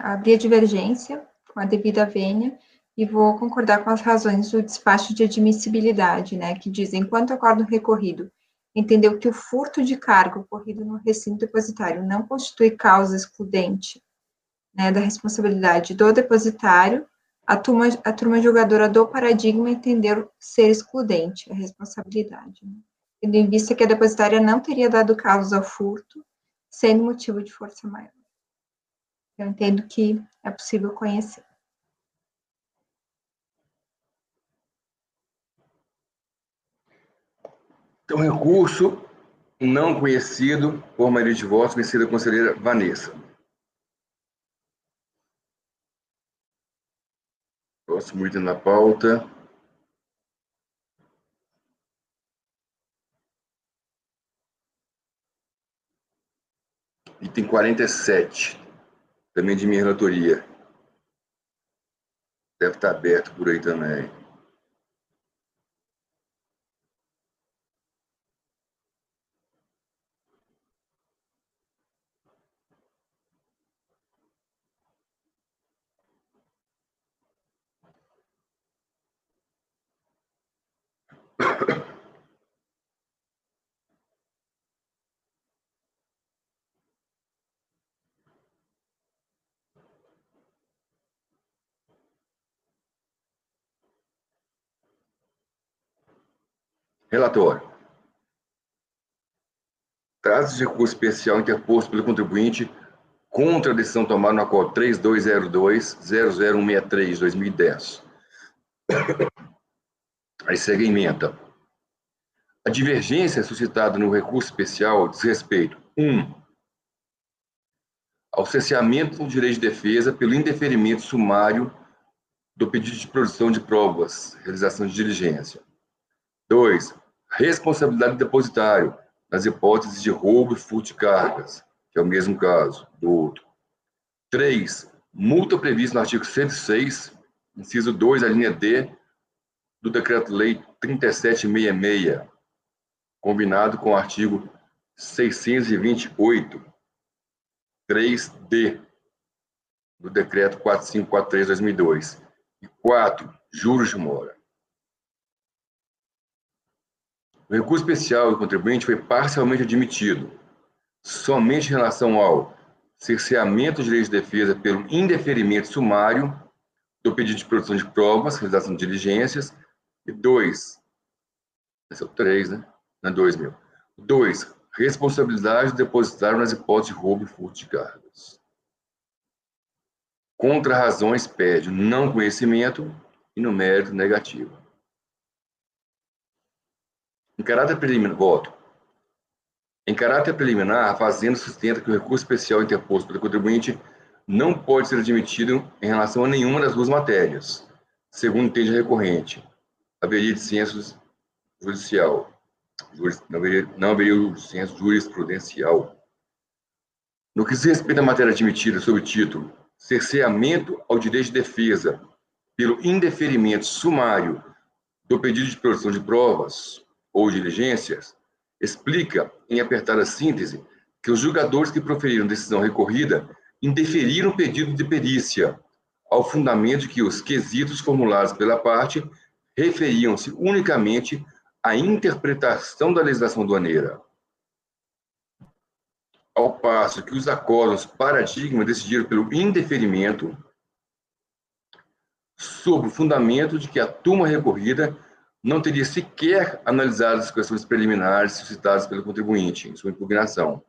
abrir a divergência com a devida vênia e vou concordar com as razões do despacho de admissibilidade, né, que diz, enquanto o acordo recorrido entendeu que o furto de carga ocorrido no recinto depositário não constitui causa excludente, né, da responsabilidade do depositário, a turma julgadora do paradigma entendeu ser excludente a responsabilidade, né, tendo em vista que a depositária não teria dado causa ao furto, sendo motivo de força maior. Eu entendo que é possível conhecer. Então, recurso não conhecido por maioria de votos, vencida a conselheira Vanessa. Próximo item na pauta. Item 47, também de minha relatoria. Deve estar aberto por aí também. Relatório. Trata-se de recurso especial interposto pelo contribuinte contra a decisão tomada no acordo 3202-00163-2010. Aí segue a ementa. A divergência suscitada no recurso especial diz respeito, 1. Ao cerceamento do direito de defesa pelo indeferimento sumário do pedido de produção de provas, realização de diligência. 2. Responsabilidade do depositário, nas hipóteses de roubo e furto de cargas, que é o mesmo caso do outro. 3. Multa prevista no artigo 106, inciso 2, a linha D, do Decreto-Lei 3766, combinado com o artigo 628, 3D, do Decreto 4543/2002. E 4. Juros de mora. O recurso especial do contribuinte foi parcialmente admitido, somente em relação ao cerceamento do direito de defesa pelo indeferimento sumário do pedido de produção de provas, realização de diligências, e 2, esse é o 3, né? Não é 2.000. 2, responsabilidade do depositário nas hipóteses de roubo e furto de cargas. Contra razões pede não conhecimento e no mérito negativo. Em caráter preliminar, voto. Em caráter preliminar, a Fazenda sustenta que o recurso especial interposto pelo contribuinte não pode ser admitido em relação a nenhuma das duas matérias, segundo entende a recorrente. Haveria dissenso judicial. Não haveria dissenso jurisprudencial. No que diz respeito à matéria admitida sob o título cerceamento ao direito de defesa pelo indeferimento sumário do pedido de produção de provas ou diligências, explica, em apertada síntese, que os julgadores que proferiram decisão recorrida indeferiram o pedido de perícia, ao fundamento de que os quesitos formulados pela parte referiam-se unicamente à interpretação da legislação aduaneira, ao passo que os acórdãos paradigma decidiram pelo indeferimento sob o fundamento de que a turma recorrida não teria sequer analisado as questões preliminares suscitadas pelo contribuinte em sua impugnação.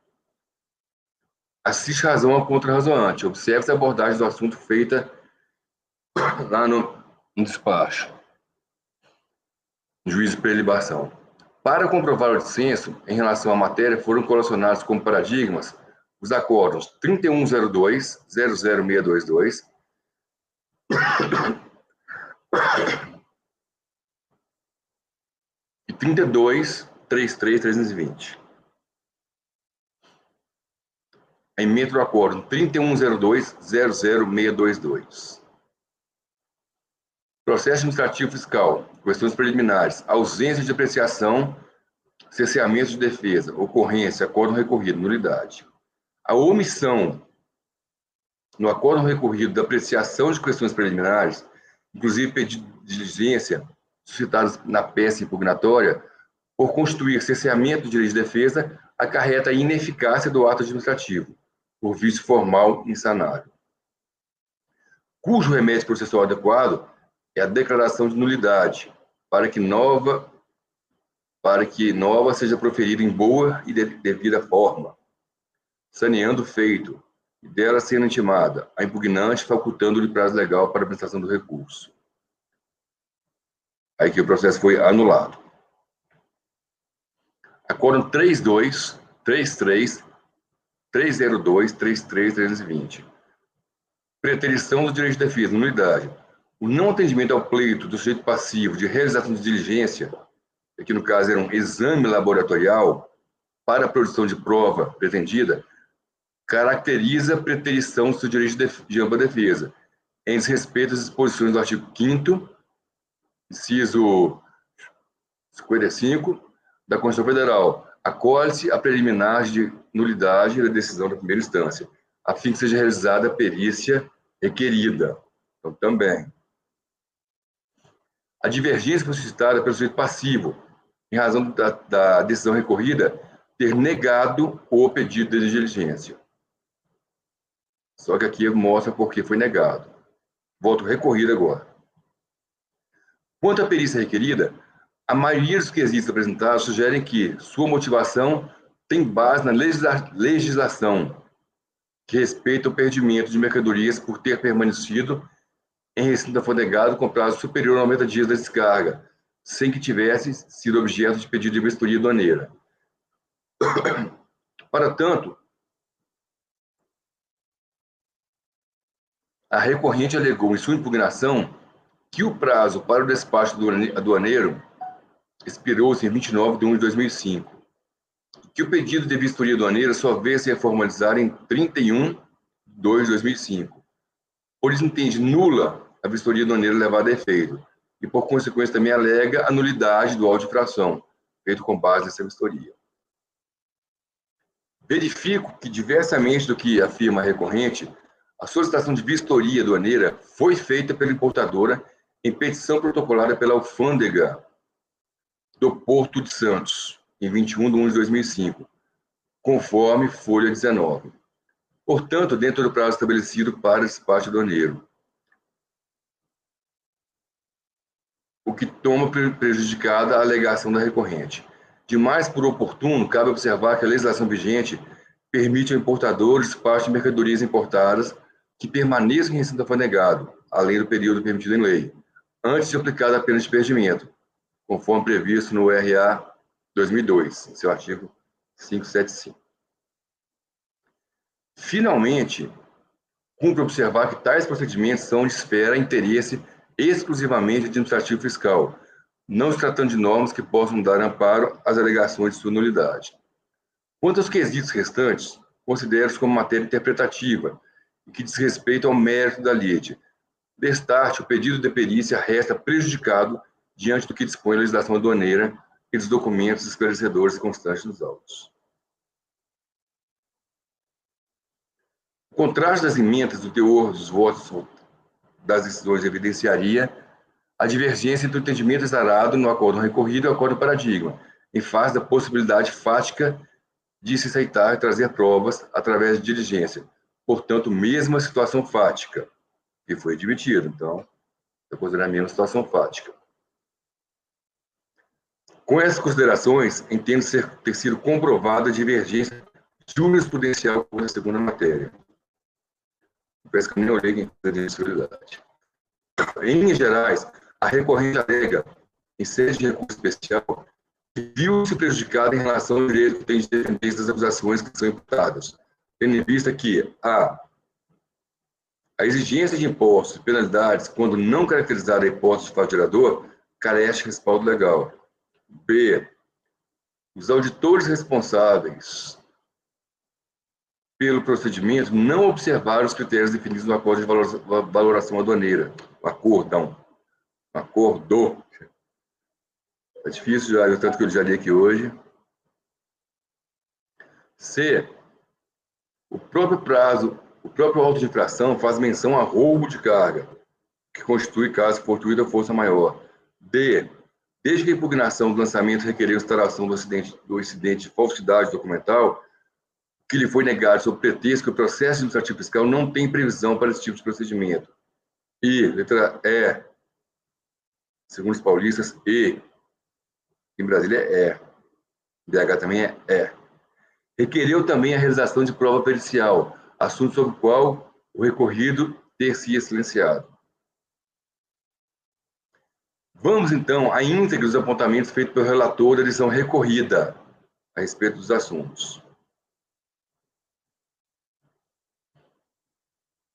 Assiste razão à contra-razoante. Observe-se a abordagem do assunto feita lá no despacho. Juízo de prelibação. Para comprovar o dissenso, em relação à matéria, foram colacionados como paradigmas os acórdãos 3102-00622 e 32-33-320. A emenda do acórdão 3102-00622. Processo administrativo fiscal, questões preliminares, ausência de apreciação, cerceamento de defesa, ocorrência, acórdão recorrido, nulidade. A omissão no acórdão recorrido da apreciação de questões preliminares, inclusive pedido de diligência suscitados na peça impugnatória, por constituir cerceamento do direito de defesa, acarreta a ineficácia do ato administrativo, por vício formal insanável. Cujo remédio processual adequado é a declaração de nulidade, para que nova seja proferida em boa e devida forma, saneando o feito, e dela sendo intimada a impugnante, facultando-lhe prazo legal para a prestação do recurso. Aí que o processo foi anulado. Acórdão 32, 33, 302, 33, 320. Preterição do direito de defesa, nulidade. O não atendimento ao pleito do sujeito passivo de realização de diligência, aqui no caso era um exame laboratorial, para a produção de prova pretendida, caracteriza a preterição do seu direito de ampla defesa, em desrespeito às disposições do artigo 5º, inciso 55, da Constituição Federal. Acolhe-se a preliminar de nulidade da decisão da primeira instância, a fim que seja realizada a perícia requerida. Então, também. A divergência foi suscitada pelo sujeito passivo, em razão da decisão recorrida ter negado o pedido de diligência. Só que aqui mostra por que foi negado. Voto recorrido agora. Quanto à perícia requerida, A maioria dos quesitos apresentados sugerem que sua motivação tem base na legislação que respeita o perdimento de mercadorias por ter permanecido em recinto alfandegado com prazo superior a 90 dias da descarga, sem que tivesse sido objeto de pedido de vistoria aduaneira. Para tanto, a recorrente alegou em sua impugnação que o prazo para o despacho aduaneiro expirou-se em 29 de 1 de 2005, e que o pedido de vistoria aduaneira só veio se formalizar em 31 de 2 de 2005. Por isso entende nula a vistoria aduaneira levada a efeito, e por consequência também alega a nulidade do auto de infração, feito com base nessa vistoria. Verifico que, diversamente do que afirma a recorrente, a solicitação de vistoria aduaneira foi feita pela importadora em petição protocolada pela alfândega do Porto de Santos, em 21 de 1 de 2005, conforme folha 19. Portanto, dentro do prazo estabelecido para despacho aduaneiro, o que toma prejudicada a alegação da recorrente. Demais por oportuno, cabe observar que a legislação vigente permite ao importador o despacho de mercadorias importadas que permaneçam em recinto alfandegado, além do período permitido em lei, antes de aplicada a pena de perdimento, conforme previsto no RA 2002, em seu artigo 575. Finalmente, cumpre observar que tais procedimentos são de esfera e interesse exclusivamente administrativo fiscal, não se tratando de normas que possam dar amparo às alegações de sua nulidade. Quanto aos quesitos restantes, considero-os como matéria interpretativa e que diz respeito ao mérito da lide. Destarte, o pedido de perícia resta prejudicado diante do que dispõe a legislação aduaneira e dos documentos esclarecedores e constantes dos autos. O contraste das emendas do teor dos votos das decisões evidenciaria a divergência entre o entendimento exarado no acordo recorrido e o acordo paradigma, em face da possibilidade fática de se aceitar e trazer provas através de diligência. Portanto, mesma situação fática, que foi admitido. Então, eu considero a mesma situação fática. Com essas considerações, entendo ter sido comprovada a divergência jurisprudencial com a segunda matéria. Parece que eu nem olhei quem tem disponibilidade. Em linhas gerais, a recorrente alega, em sede de recurso especial, que viu-se prejudicada em relação ao direito que tem de defender das acusações que são imputadas, tendo em vista que a exigência de impostos e penalidades, quando não caracterizada a hipótese de fato gerador, carece de respaldo legal. B. Os auditores responsáveis pelo procedimento não observaram os critérios definidos no acordo de valoração aduaneira. O acordo. É difícil, já, tanto que eu já li aqui hoje. C. O próprio auto de infração faz menção a roubo de carga, que constitui caso fortuito ou força maior. D. Desde que a impugnação do lançamento requereu instalação do incidente de falsidade documental, que lhe foi negado sob pretexto que o processo administrativo fiscal não tem previsão para esse tipo de procedimento. E, letra E, segundo os paulistas, E, em Brasília é E, BH também é E. Requereu também a realização de prova pericial, assunto sobre o qual o recorrido ter-se silenciado. Vamos, então, à íntegra dos apontamentos feitos pelo relator da decisão recorrida a respeito dos assuntos.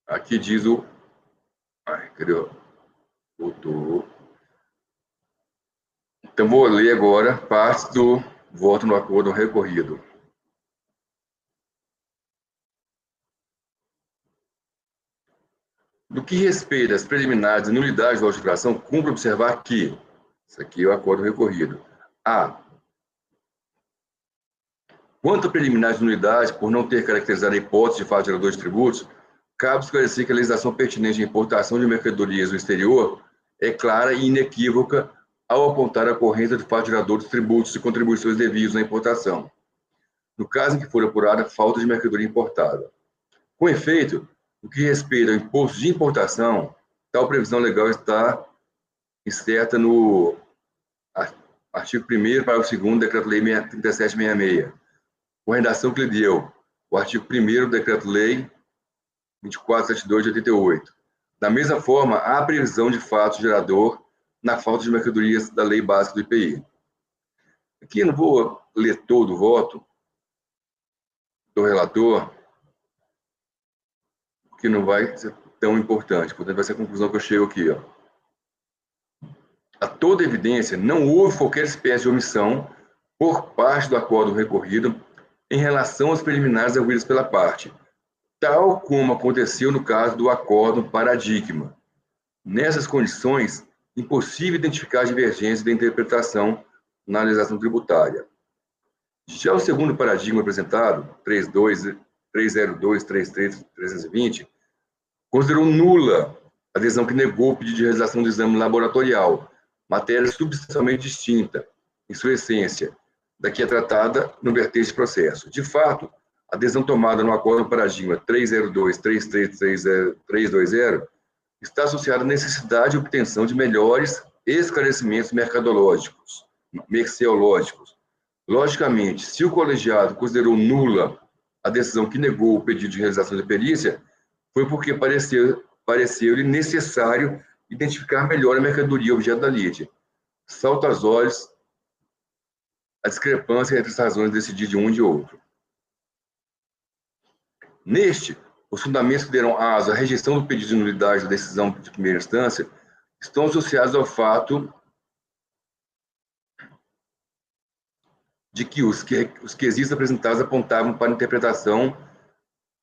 Aqui diz o... cadê o autor? Então, vou ler agora parte do voto no acordo recorrido. No que respeita às preliminares e nulidades da auto-infração, cumpre observar que, isso aqui é o acordo recorrido, a. Quanto a preliminares de nulidade, por não ter caracterizado a hipótese de fato gerador de tributos, cabe esclarecer que a legislação pertinente à importação de mercadorias do exterior é clara e inequívoca ao apontar a ocorrência de fato gerador de tributos e contribuições devidos na importação, no caso em que for apurada falta de mercadoria importada. Com efeito, no que respeita ao imposto de importação, tal previsão legal está incerta no Artigo 1º, parágrafo 2º, Decreto-Lei 3766. Com a redação que lhe deu, o artigo 1º do Decreto-Lei 2472 de 88. Da mesma forma, há previsão de fato gerador na falta de mercadorias da Lei Básica do IPI. Aqui eu não vou ler todo o voto do relator, porque não vai ser tão importante. Portanto, vai ser a conclusão que eu chego aqui. A toda evidência, não houve qualquer espécie de omissão por parte do acordo recorrido em relação aos preliminares arguidos pela parte, tal como aconteceu no caso do acordo paradigma. Nessas condições, impossível identificar divergência da interpretação na legislação tributária. Já o segundo paradigma apresentado, 302, 33, 320, considerou nula a adesão que negou o pedido de realização do exame laboratorial, matéria substancialmente distinta, em sua essência, da que é tratada no vertente de processo. De fato, a adesão tomada no acordo paradigma 302, 320, está associada à necessidade de obtenção de melhores esclarecimentos merceológicos. Logicamente, se o colegiado considerou nula a decisão que negou o pedido de realização de perícia, foi porque pareceu-lhe necessário identificar melhor a mercadoria objeto da lide. Salta aos olhos a discrepância entre as razões de decidir de um e de outro. Neste, os fundamentos que deram aso à rejeição do pedido de nulidade da decisão de primeira instância estão associados ao fato de que os quesitos apresentados apontavam para a interpretação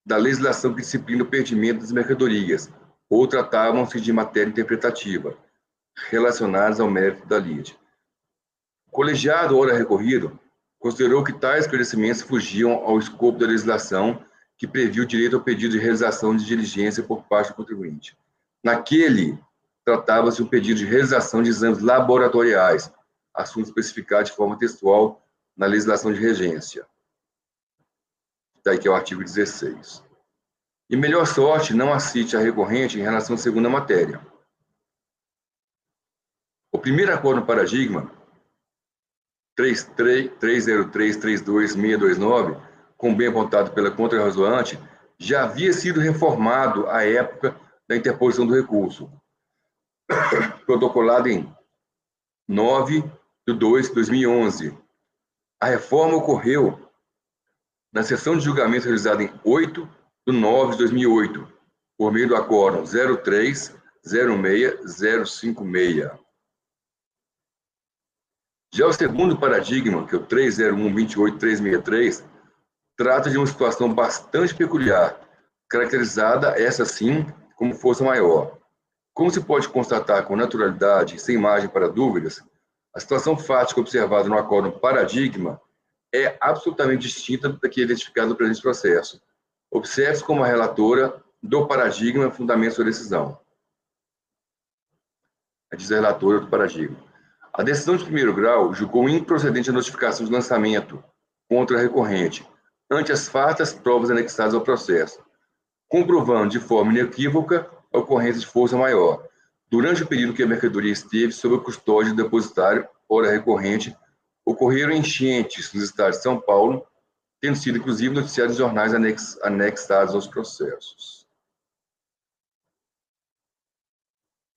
da legislação que disciplina o perdimento das mercadorias, ou tratavam-se de matéria interpretativa, relacionadas ao mérito da lide. O colegiado, ora recorrido, considerou que tais esclarecimentos fugiam ao escopo da legislação que previa o direito ao pedido de realização de diligência por parte do contribuinte. Naquele, tratava-se de um pedido de realização de exames laboratoriais, assunto especificado de forma textual na legislação de regência. Daí que é o artigo 16. E melhor sorte não assiste a recorrente em relação à segunda matéria. O primeiro acordo no paradigma, 303-32629, com bem apontado pela contra-razoante, já havia sido reformado à época da interposição do recurso, protocolado em 9/2/2011. A reforma ocorreu na sessão de julgamento realizada em 8/9/2008, por meio do acórdão 03-06-056. Já o segundo paradigma, que é o 301-28-363, trata de uma situação bastante peculiar, caracterizada, essa sim, como força maior. Como se pode constatar com naturalidade e sem margem para dúvidas, a situação fática observada no acórdão paradigma é absolutamente distinta da que é identificada no presente processo. Observe-se como a relatora do paradigma fundamenta sua decisão. Diz a relatora do paradigma. A decisão de primeiro grau julgou improcedente a notificação de lançamento contra a recorrente, ante as fartas provas anexadas ao processo, comprovando de forma inequívoca a ocorrência de força maior, durante o período que a mercadoria esteve sob a custódia do depositário, ora recorrente, ocorreram enchentes nos estados de São Paulo, tendo sido inclusive noticiados em jornais anexados aos processos.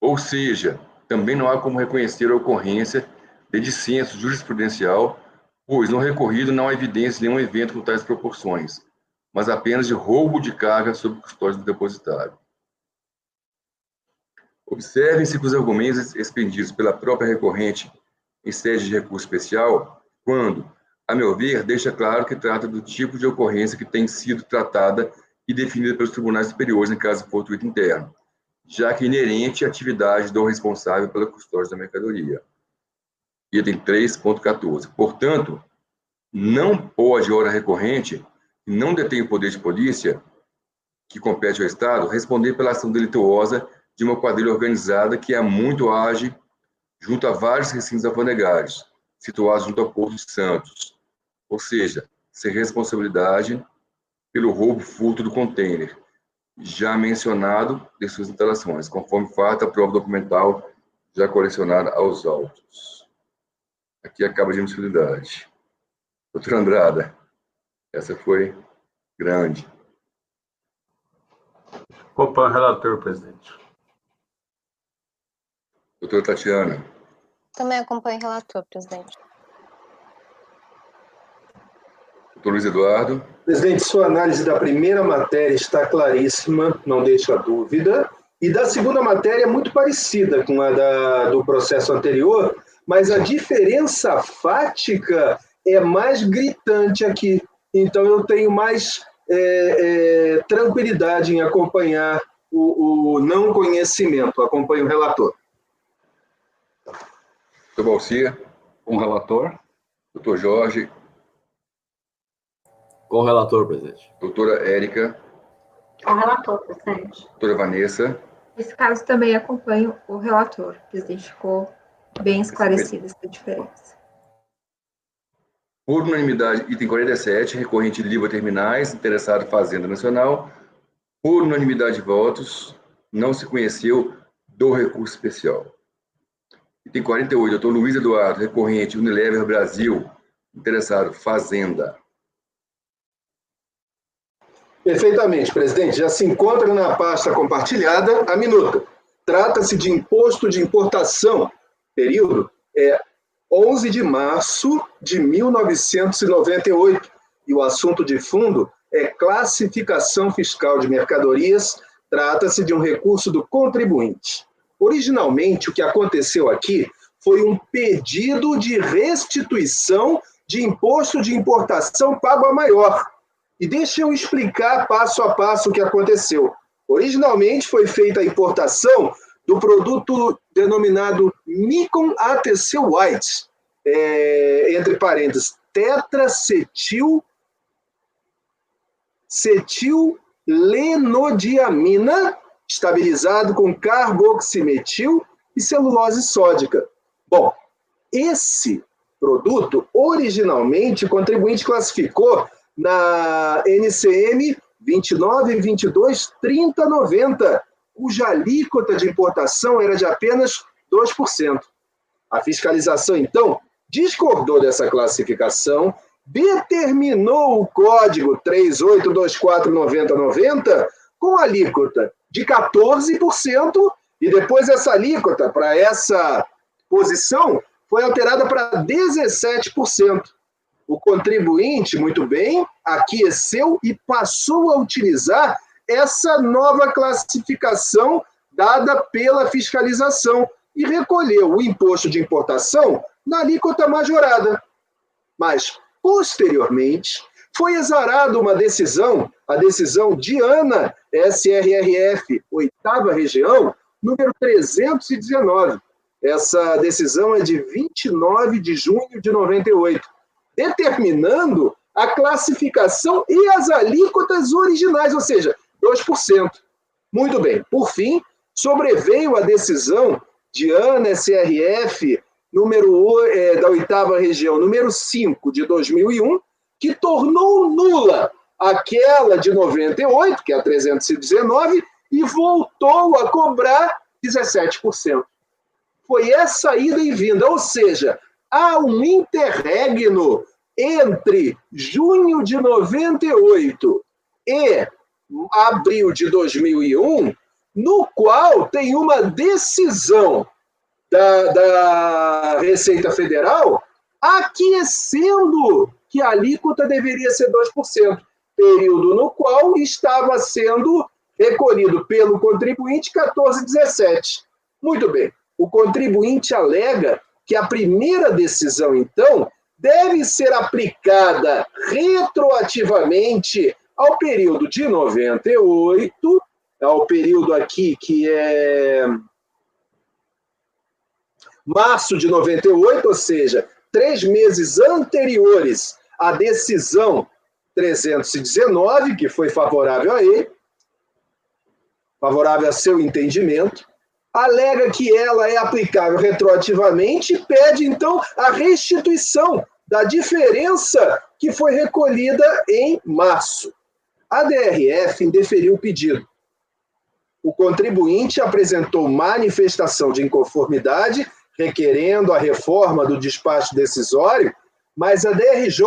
Ou seja, também não há como reconhecer a ocorrência de dissenso jurisprudencial, pois no recorrido não há evidência de nenhum evento com tais proporções, mas apenas de roubo de carga sob custódia do depositário. Observem-se que os argumentos expendidos pela própria recorrente em sede de recurso especial, quando, a meu ver, deixa claro que trata do tipo de ocorrência que tem sido tratada e definida pelos tribunais superiores em caso fortuito interno, já que é inerente à atividade do responsável pela custódia da mercadoria. Item 3.14. Portanto, não pode, ora recorrente, que não detém o poder de polícia, que compete ao Estado, responder pela ação delituosa de uma quadrilha organizada que há muito age junto a vários recintos alfandegários, situados junto ao Porto de Santos, ou seja, sem responsabilidade pelo roubo furto do contêiner, já mencionado de suas instalações, conforme fato a prova documental já colecionada aos autos. Aqui acaba a admissibilidade. Doutora Andrada, essa foi grande. Acompanho o relator, presidente. Doutora Tatiana. Também acompanho o relator, presidente. Doutor Luiz Eduardo. Presidente, sua análise da primeira matéria está claríssima, não deixa dúvida. E da segunda matéria é muito parecida com a do processo anterior, mas a diferença fática é mais gritante aqui. Então, eu tenho mais tranquilidade em acompanhar o não conhecimento. Acompanho o relator. Doutor Balcia. Com o relator. Doutor Jorge. Com o relator, presidente. Doutora Érica. Com o relator, presidente. Doutora Vanessa. Nesse caso, também acompanho o relator. O presidente ficou bem esclarecida essa diferença. Por unanimidade, item 47, recorrente de Libra Terminais, interessado Fazenda Nacional. Por unanimidade de votos, não se conheceu do recurso especial. Item 48, doutor Luiz Eduardo, recorrente Unilever Brasil, interessado Fazenda. Perfeitamente, presidente. Já se encontra na pasta compartilhada a minuta. Trata-se de imposto de importação. Período 11 de março de 1998. E o assunto de fundo é classificação fiscal de mercadorias. Trata-se de um recurso do contribuinte. Originalmente, o que aconteceu aqui foi um pedido de restituição de imposto de importação pago a maior. E deixa eu explicar passo a passo o que aconteceu. Originalmente foi feita a importação do produto denominado Nikon ATC White, entre parênteses, tetracetillenodiamina, estabilizado com carboximetil e celulose sódica. Bom, esse produto, originalmente, o contribuinte classificou na NCM 29.22.30.90, cuja alíquota de importação era de apenas 2%. A fiscalização, então, discordou dessa classificação, determinou o código 38249090 com alíquota de 14%, e depois essa alíquota para essa posição foi alterada para 17%. O contribuinte, muito bem, aqueceu e passou a utilizar essa nova classificação dada pela fiscalização e recolheu o imposto de importação na alíquota majorada. Mas, posteriormente, foi exarada uma decisão, a decisão Diana SRRF, 8ª Região, número 319. Essa decisão é de 29 de junho de 98. Determinando a classificação e as alíquotas originais, ou seja, 2%. Muito bem. Por fim, sobreveio a decisão de ANA SRF, da 8ª Região, número 5, de 2001, que tornou nula aquela de 98, que é a 319, e voltou a cobrar 17%. Foi essa ida e vinda, ou seja, há um interregno entre junho de 98 e abril de 2001, no qual tem uma decisão da Receita Federal aquecendo que a alíquota deveria ser 2%, período no qual estava sendo recolhido pelo contribuinte 14,17%. Muito bem. O contribuinte alega que a primeira decisão, então, deve ser aplicada retroativamente ao período de 98, ao período aqui que é março de 98, ou seja, 3 meses anteriores à decisão 319, que foi favorável a ele, favorável a seu entendimento, alega que ela é aplicável retroativamente e pede, então, a restituição da diferença que foi recolhida em março. A DRF indeferiu o pedido. O contribuinte apresentou manifestação de inconformidade requerendo a reforma do despacho decisório, mas a DRJ,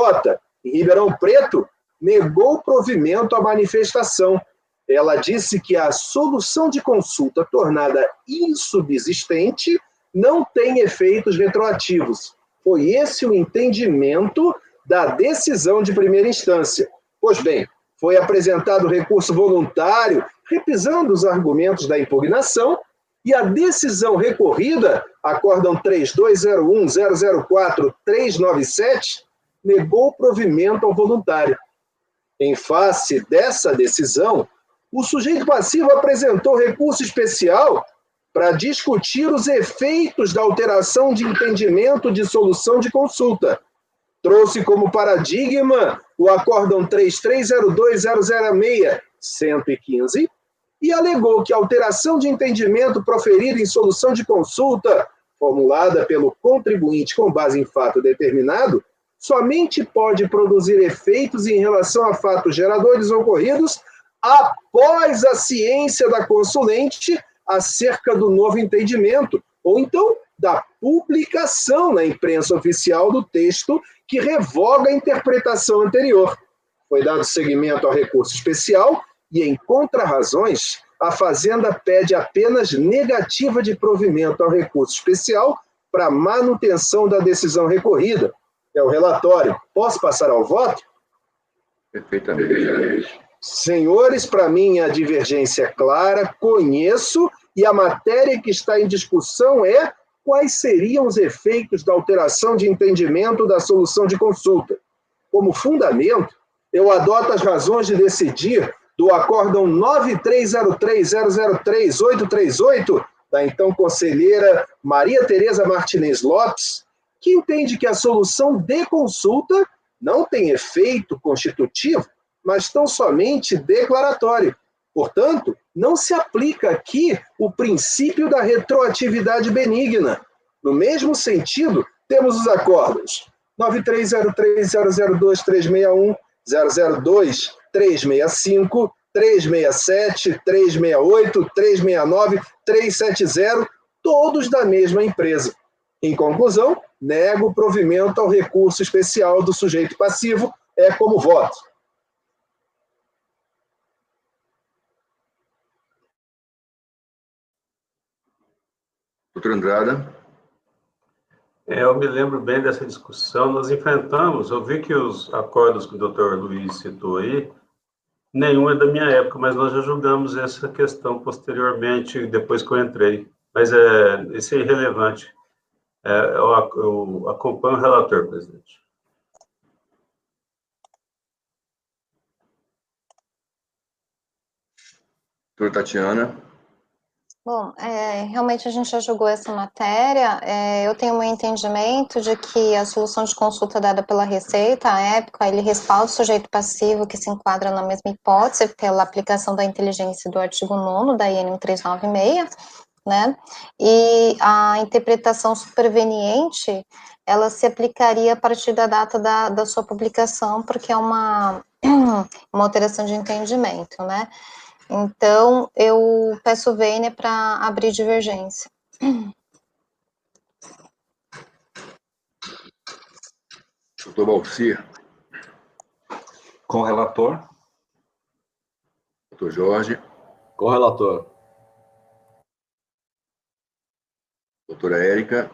em Ribeirão Preto, negou provimento à manifestação. Ela disse que a solução de consulta tornada insubsistente não tem efeitos retroativos. Foi esse o entendimento da decisão de primeira instância. Pois bem, foi apresentado recurso voluntário, repisando os argumentos da impugnação, e a decisão recorrida, acórdão 3201-004-397, negou provimento ao voluntário. Em face dessa decisão, o sujeito passivo apresentou recurso especial para discutir os efeitos da alteração de entendimento de solução de consulta. Trouxe como paradigma o acórdão 3302-006-115 e alegou que a alteração de entendimento proferida em solução de consulta, formulada pelo contribuinte com base em fato determinado, somente pode produzir efeitos em relação a fatos geradores ocorridos após a ciência da consulente acerca do novo entendimento, ou então da publicação na imprensa oficial do texto que revoga a interpretação anterior. Foi dado seguimento ao recurso especial e, em contrarrazões, a Fazenda pede apenas negativa de provimento ao recurso especial para manutenção da decisão recorrida. É o relatório. Posso passar ao voto? Perfeitamente. Senhores, para mim a divergência é clara, conheço, e a matéria que está em discussão é quais seriam os efeitos da alteração de entendimento da solução de consulta. Como fundamento, eu adoto as razões de decidir do acórdão 9303003838 da então conselheira Maria Tereza Martinez Lopes, que entende que a solução de consulta não tem efeito constitutivo, mas tão somente declaratório. Portanto, não se aplica aqui o princípio da retroatividade benigna. No mesmo sentido, temos os acordos 9303002361, 002, 365, 367, 368, 369, 370, todos da mesma empresa. Em conclusão, nego o provimento ao recurso especial do sujeito passivo, é como voto. Doutor Andrada. Eu me lembro bem dessa discussão, nós enfrentamos, eu vi que os acordos que o doutor Luiz citou aí, nenhum é da minha época, mas nós já julgamos essa questão posteriormente, depois que eu entrei. Mas isso é irrelevante. Eu acompanho o relator, presidente. Doutora Tatiana. Bom, realmente a gente já julgou essa matéria. Eu tenho um entendimento de que a solução de consulta dada pela Receita, à época, ele respalda o sujeito passivo que se enquadra na mesma hipótese pela aplicação da inteligência do artigo 9º da IN 1396, né? E a interpretação superveniente, ela se aplicaria a partir da data da sua publicação, porque é uma alteração de entendimento, né? Então, eu peço vênia para abrir divergência. Doutor Balcir. Com o relator. Doutor Jorge. Com o relator. Doutora Érica.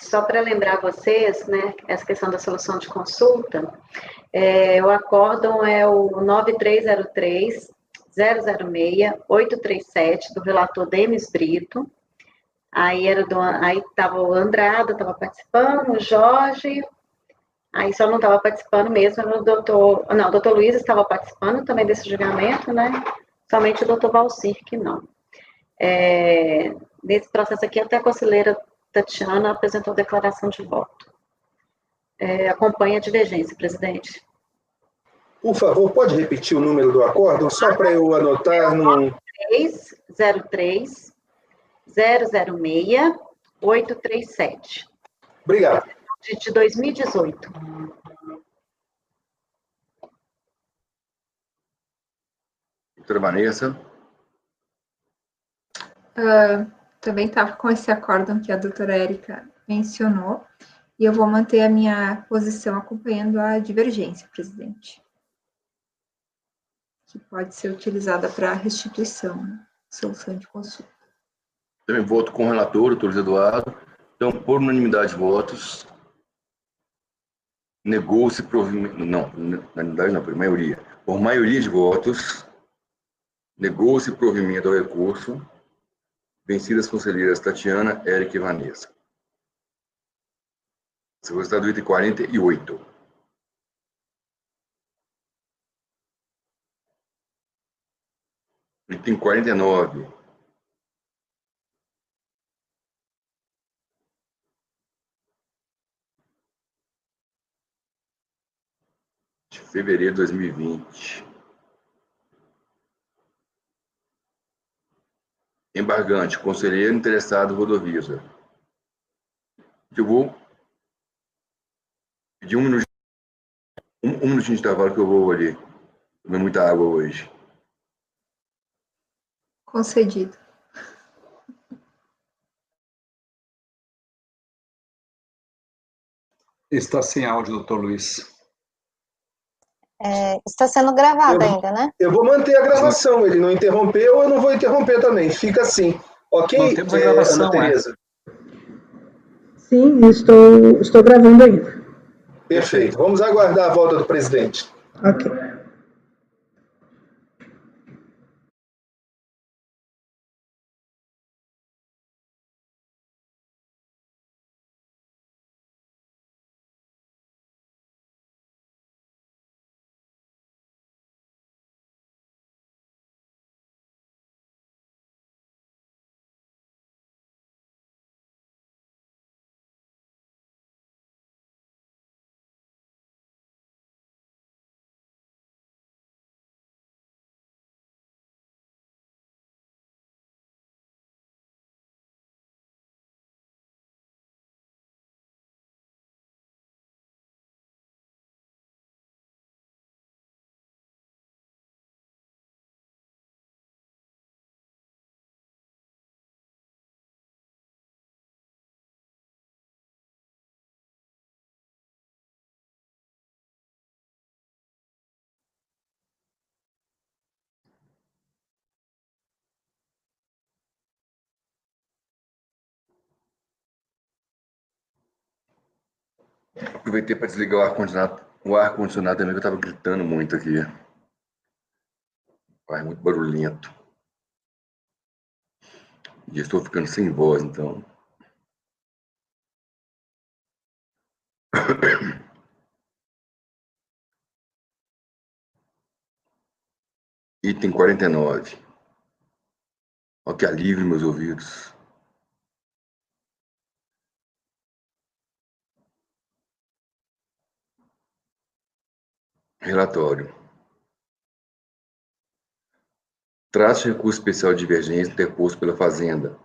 Só para lembrar vocês, né, essa questão da solução de consulta, o acórdão é o 9303-006-837, do relator Demis Brito. Aí estava o Andrada, estava participando, o Jorge, aí só não estava participando mesmo, o doutor Luiz estava participando também desse julgamento, né? Somente o doutor Valcir que não. Nesse processo aqui, até a conselheira Tatiana apresentou declaração de voto. Acompanha a divergência, presidente. Por favor, pode repetir o número do acórdão, só para eu anotar no... 303 006 837. Obrigado. De 2018. Doutora Vanessa. também estava com esse acórdão que a doutora Érica mencionou, e eu vou manter a minha posição acompanhando a divergência, presidente, que pode ser utilizada para restituição, né? Solução de consulta. Também voto com o relator, doutor Luiz Eduardo. Então, por unanimidade de votos, negou-se provimento... Não, unanimidade não, por maioria. Por maioria de votos, negou-se provimento ao recurso, vencidas as conselheiras Tatiana, Érica e Vanessa. Esse resultado do item 48. Item 49. De fevereiro de 2020. Embargante, conselheiro interessado, Rodovisa. Eu vou pedir um minutinho de intervalo que eu vou ali. Tomei muita água hoje. Concedido. Está sem áudio, doutor Luiz. Está sendo gravado ainda, né? Eu vou manter a gravação, ele não interrompeu, eu não vou interromper também, fica assim. Ok, Mantemos a gravação, Ana Tereza? Sim, estou gravando ainda. Perfeito. Vamos aguardar a volta do presidente. Ok. Aproveitei para desligar o ar-condicionado. O ar-condicionado também, que eu estava gritando muito aqui. É muito barulhento. E estou ficando sem voz, então. Item 49. Olha que alívio, meus ouvidos. Relatório. Trata-se de recurso especial de divergência interposto pela Fazenda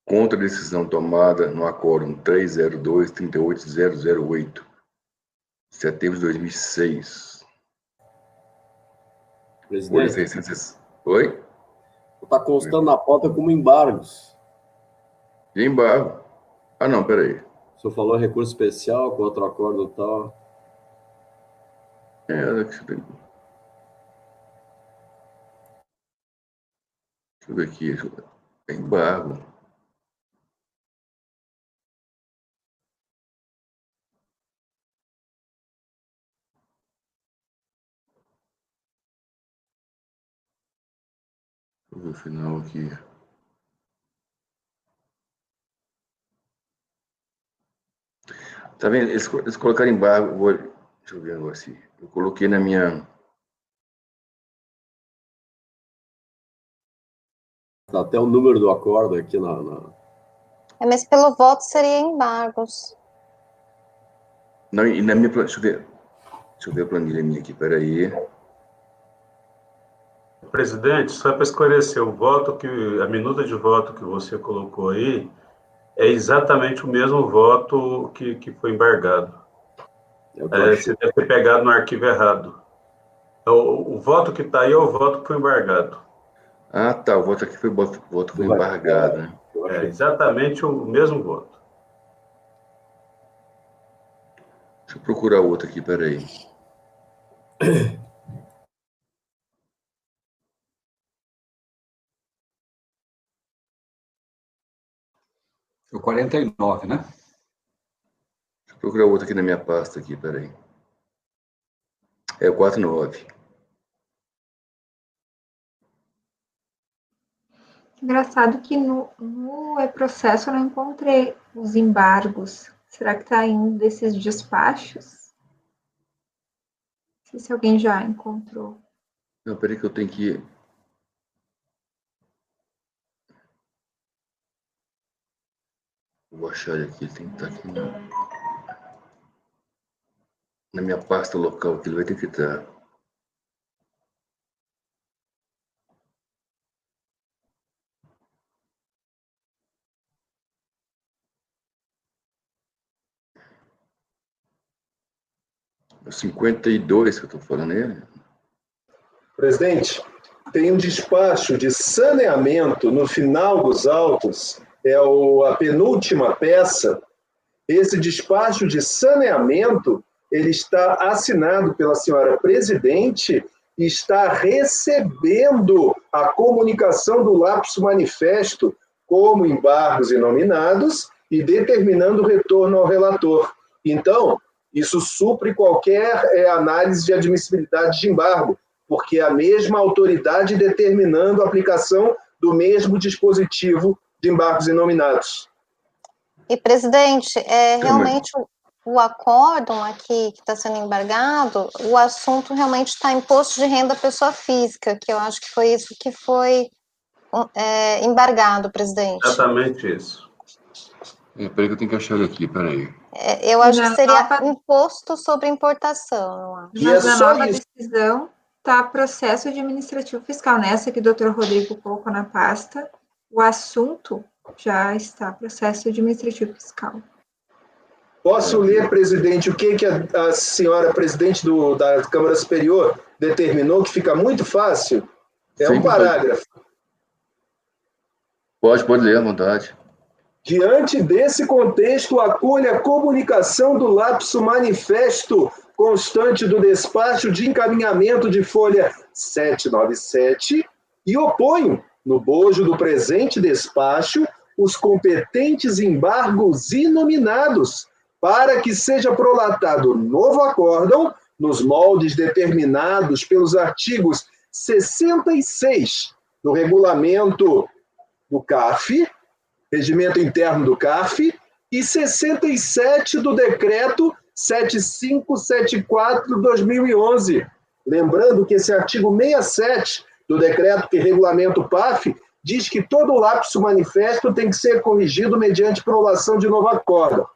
contra a decisão tomada no acórdão 302-38008, de setembro de 2006. Presidente, Oi? está constando na pauta como embargos. E embargo. Ah, não, peraí. O senhor falou recurso especial contra o acordo e tal. Deixa eu ver aqui. É embargo. Deixa eu ver o final aqui. Tá vendo? Eles colocaram embargo. Deixa eu ver agora assim. Eu coloquei na minha. Tá até o número do acordo aqui na... Mas pelo voto seria embargos. Não, e na minha. Deixa eu ver a planilha minha aqui, peraí. Presidente, só para esclarecer, a minuta de voto que você colocou aí é exatamente o mesmo voto que foi embargado. Você deve ter pegado no arquivo errado. O voto que está aí é o voto que foi embargado. Ah, tá. O voto aqui foi embargado, né? O É exatamente o mesmo voto. Deixa eu procurar outro aqui, peraí. O 49, né? Deixa eu procurar outro aqui na minha pasta aqui, peraí. É o 49. Engraçado que no processo eu não encontrei os embargos. Será que está em um desses despachos? Não sei se alguém já encontrou. Não, peraí que eu tenho que... Vou achar ele aqui, tem que estar aqui na minha pasta local, que ele vai ter que estar. É 52 que eu estou falando nele. Presidente, tem um despacho de saneamento no final dos autos, a penúltima peça. Esse despacho de saneamento, ele está assinado pela senhora presidente e está recebendo a comunicação do lapso manifesto como embargos inominados e determinando o retorno ao relator. Então, isso supre qualquer análise de admissibilidade de embargo, porque é a mesma autoridade determinando a aplicação do mesmo dispositivo de embargos inominados. E, presidente, realmente o acórdão aqui que está sendo embargado, o assunto realmente está imposto de renda à pessoa física, que eu acho que foi isso que foi embargado, presidente. Exatamente isso. Peraí que eu tenho que achar ele aqui, peraí. Eu acho que seria imposto sobre importação, eu acho. Mas na nova decisão está processo administrativo fiscal. Nessa que o doutor Rodrigo colocou na pasta, o assunto já está processo administrativo fiscal. Posso ler, presidente, o que a senhora presidente da Câmara Superior determinou, que fica muito fácil? É um parágrafo. Pode ler à vontade. Diante desse contexto, acolhe a comunicação do lapso manifesto constante do despacho de encaminhamento de folha 797 e oponho, no bojo do presente despacho, os competentes embargos inominados, para que seja prolatado novo acórdão nos moldes determinados pelos artigos 66 do regulamento do CARF, regimento interno do CARF, e 67 do decreto 7574/2011. Lembrando que esse artigo 67 do decreto que regulamenta o PAF diz que todo lapso manifesto tem que ser corrigido mediante prolação de novo acórdão.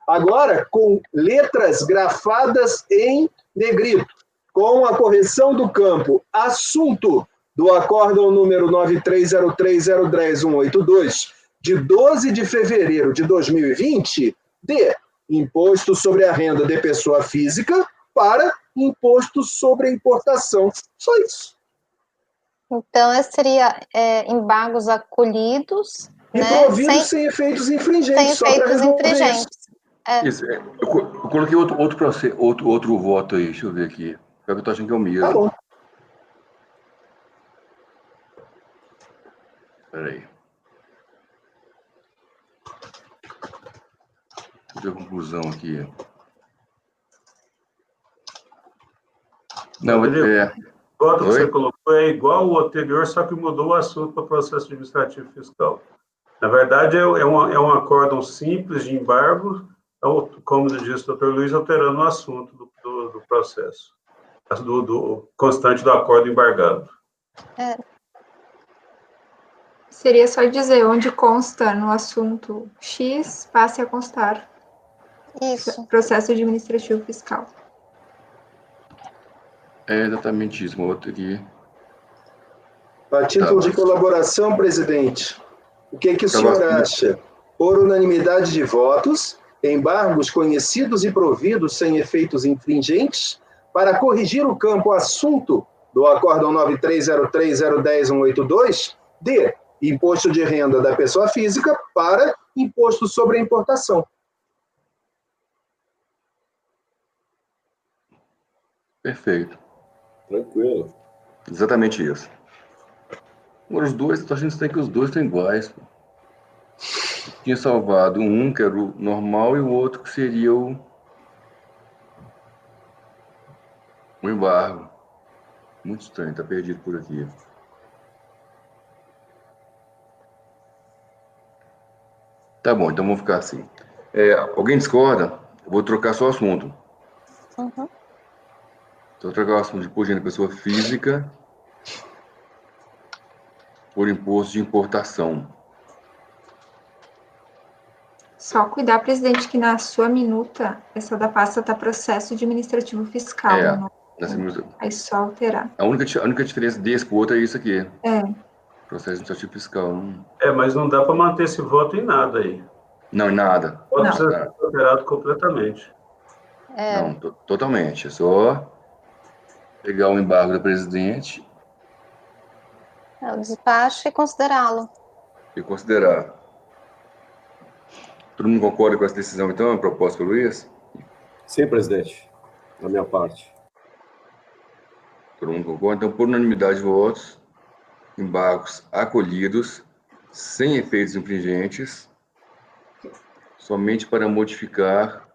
Agora, com letras grafadas em negrito, com a correção do campo assunto do acórdão número 93030182, de 12 de fevereiro de 2020, de imposto sobre a renda de pessoa física para imposto sobre a importação. Só isso. Então, esse seria embargos acolhidos, e providos sem efeitos infringentes. Sem efeitos infringentes. Isso, eu coloquei outro voto aí, deixa eu ver aqui. Eu estou achando que é o mesmo. Tá bom. Peraí. Vou ter a conclusão aqui. Não, O voto que você colocou é igual ao anterior, só que mudou o assunto para o processo administrativo fiscal. Na verdade, é um acórdão simples de embargo, como disse o doutor Luiz, alterando o assunto do processo, do constante do acordo embargado. Seria só dizer onde consta no assunto X, passe a constar. Isso. Processo administrativo fiscal. É exatamente isso, uma outra aqui. A título de colaboração, presidente, o que o senhor acha? Por unanimidade de votos, embargos conhecidos e providos sem efeitos infringentes, para corrigir o campo assunto do acórdão 9303010182, de imposto de renda da pessoa física para imposto sobre a importação. Perfeito. Tranquilo. Exatamente isso. Agora, os dois, a gente tem que os dois estão iguais. Pô. Tinha salvado um, que era o normal, e o outro que seria o embargo. Muito estranho, tá perdido por aqui. Tá bom, então vamos ficar assim. Alguém discorda? Eu vou trocar só o assunto. Uhum. Então, trocar o assunto de imposto de renda da pessoa física por imposto de importação. Só cuidar, presidente, que na sua minuta, essa da pasta está processo administrativo fiscal. Não? Aí só alterar. A única diferença desse para o outro é isso aqui. É. Processo administrativo fiscal. Não... Mas não dá para manter esse voto em nada aí. Não, em nada. Pode ser alterado completamente. Não, totalmente. É só pegar o embargo do presidente. O despacho e considerá-lo. E considerar. Todo mundo concorda com essa decisão, então, a proposta pelo Luiz? Sim, presidente. Da minha parte. Todo mundo concorda? Então, por unanimidade de votos, embargos acolhidos, sem efeitos infringentes, somente para modificar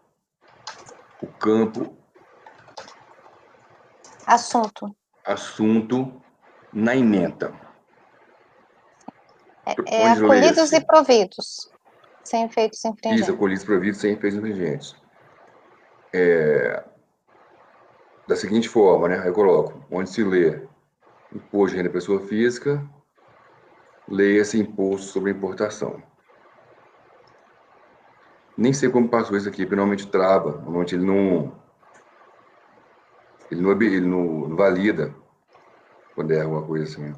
o campo assunto na ementa. Acolhidos e providos, sem efeitos infringentes. Isso, acolhidos e providos sem efeitos infringentes. Da seguinte forma, né? Eu coloco, onde se lê imposto de renda da pessoa física, leia-se imposto sobre importação. Nem sei como passou isso aqui, porque normalmente trava, normalmente ele não valida quando é alguma coisa assim.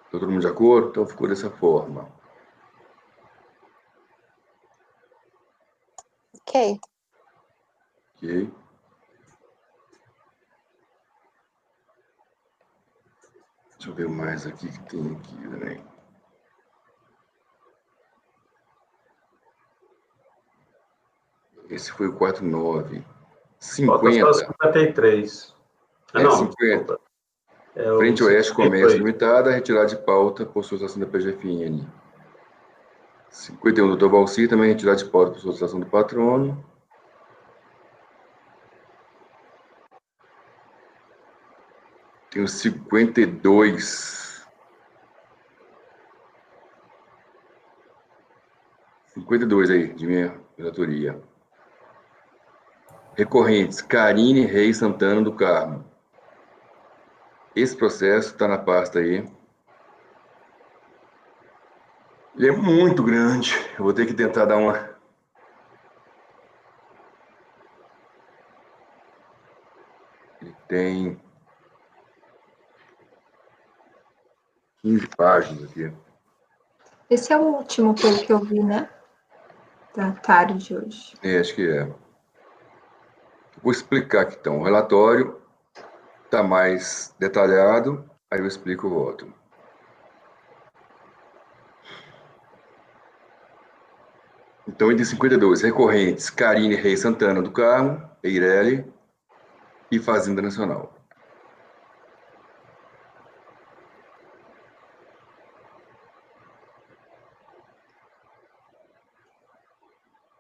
Tá todo mundo de acordo? Então ficou dessa forma. Ok. Ok. Deixa eu ver mais aqui que tem aqui, né? Esse foi o 49. 50. Falta só 53. Não, 50. Frente Oeste Comércio Limitada, retirada de pauta por solicitação da PGFN. 51, doutor Valci, também retirada de pauta por solicitação do patrono. Tem o 52. 52 aí, de minha relatoria. Recorrentes, Karine Reis Santana do Carmo. Esse processo está na pasta aí. Ele é muito grande. Eu vou ter que tentar dar uma... Ele tem 15 páginas aqui. Esse é o último, pelo que eu vi, né? Da tarde de hoje. Acho que é. Vou explicar aqui, então. O relatório está mais detalhado, aí eu explico o voto. Então, item 52, recorrentes, Karine Reis Santana do Carmo, Eireli e Fazenda Nacional.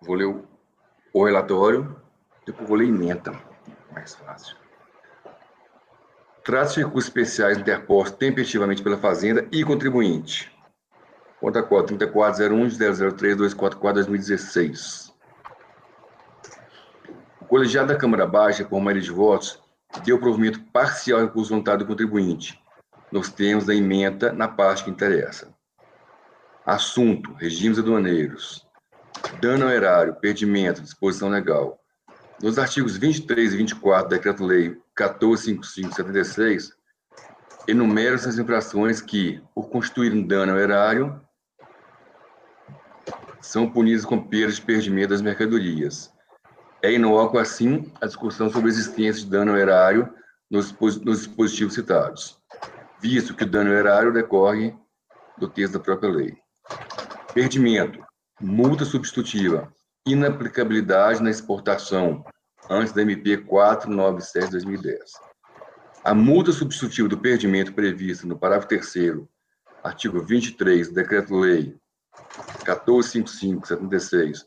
Vou ler o relatório, depois vou ler a ementa, mais fácil. Trata-se de recursos especiais interpostos tempestivamente pela Fazenda e contribuinte. Conta código 3401 de 003-244-2016. O colegiado da Câmara Baixa, por maioria de votos, deu provimento parcial ao recurso voluntário do contribuinte, nos termos da ementa na parte que interessa. Assunto: regimes aduaneiros. Dano ao erário, perdimento, disposição legal. Nos artigos 23 e 24 do Decreto-Lei 1455/76, enumeram-se as infrações que, por constituir um dano ao erário, são punidas com perda de perdimento das mercadorias. É inócua, assim, a discussão sobre a existência de dano ao erário nos dispositivos citados. visto que o dano erário decorre do texto da própria lei. Perdimento, multa substitutiva, inaplicabilidade na exportação, antes da MP 497/2010. A multa substitutiva do perdimento prevista no parágrafo 3º, artigo 23 do Decreto-Lei 1455/76,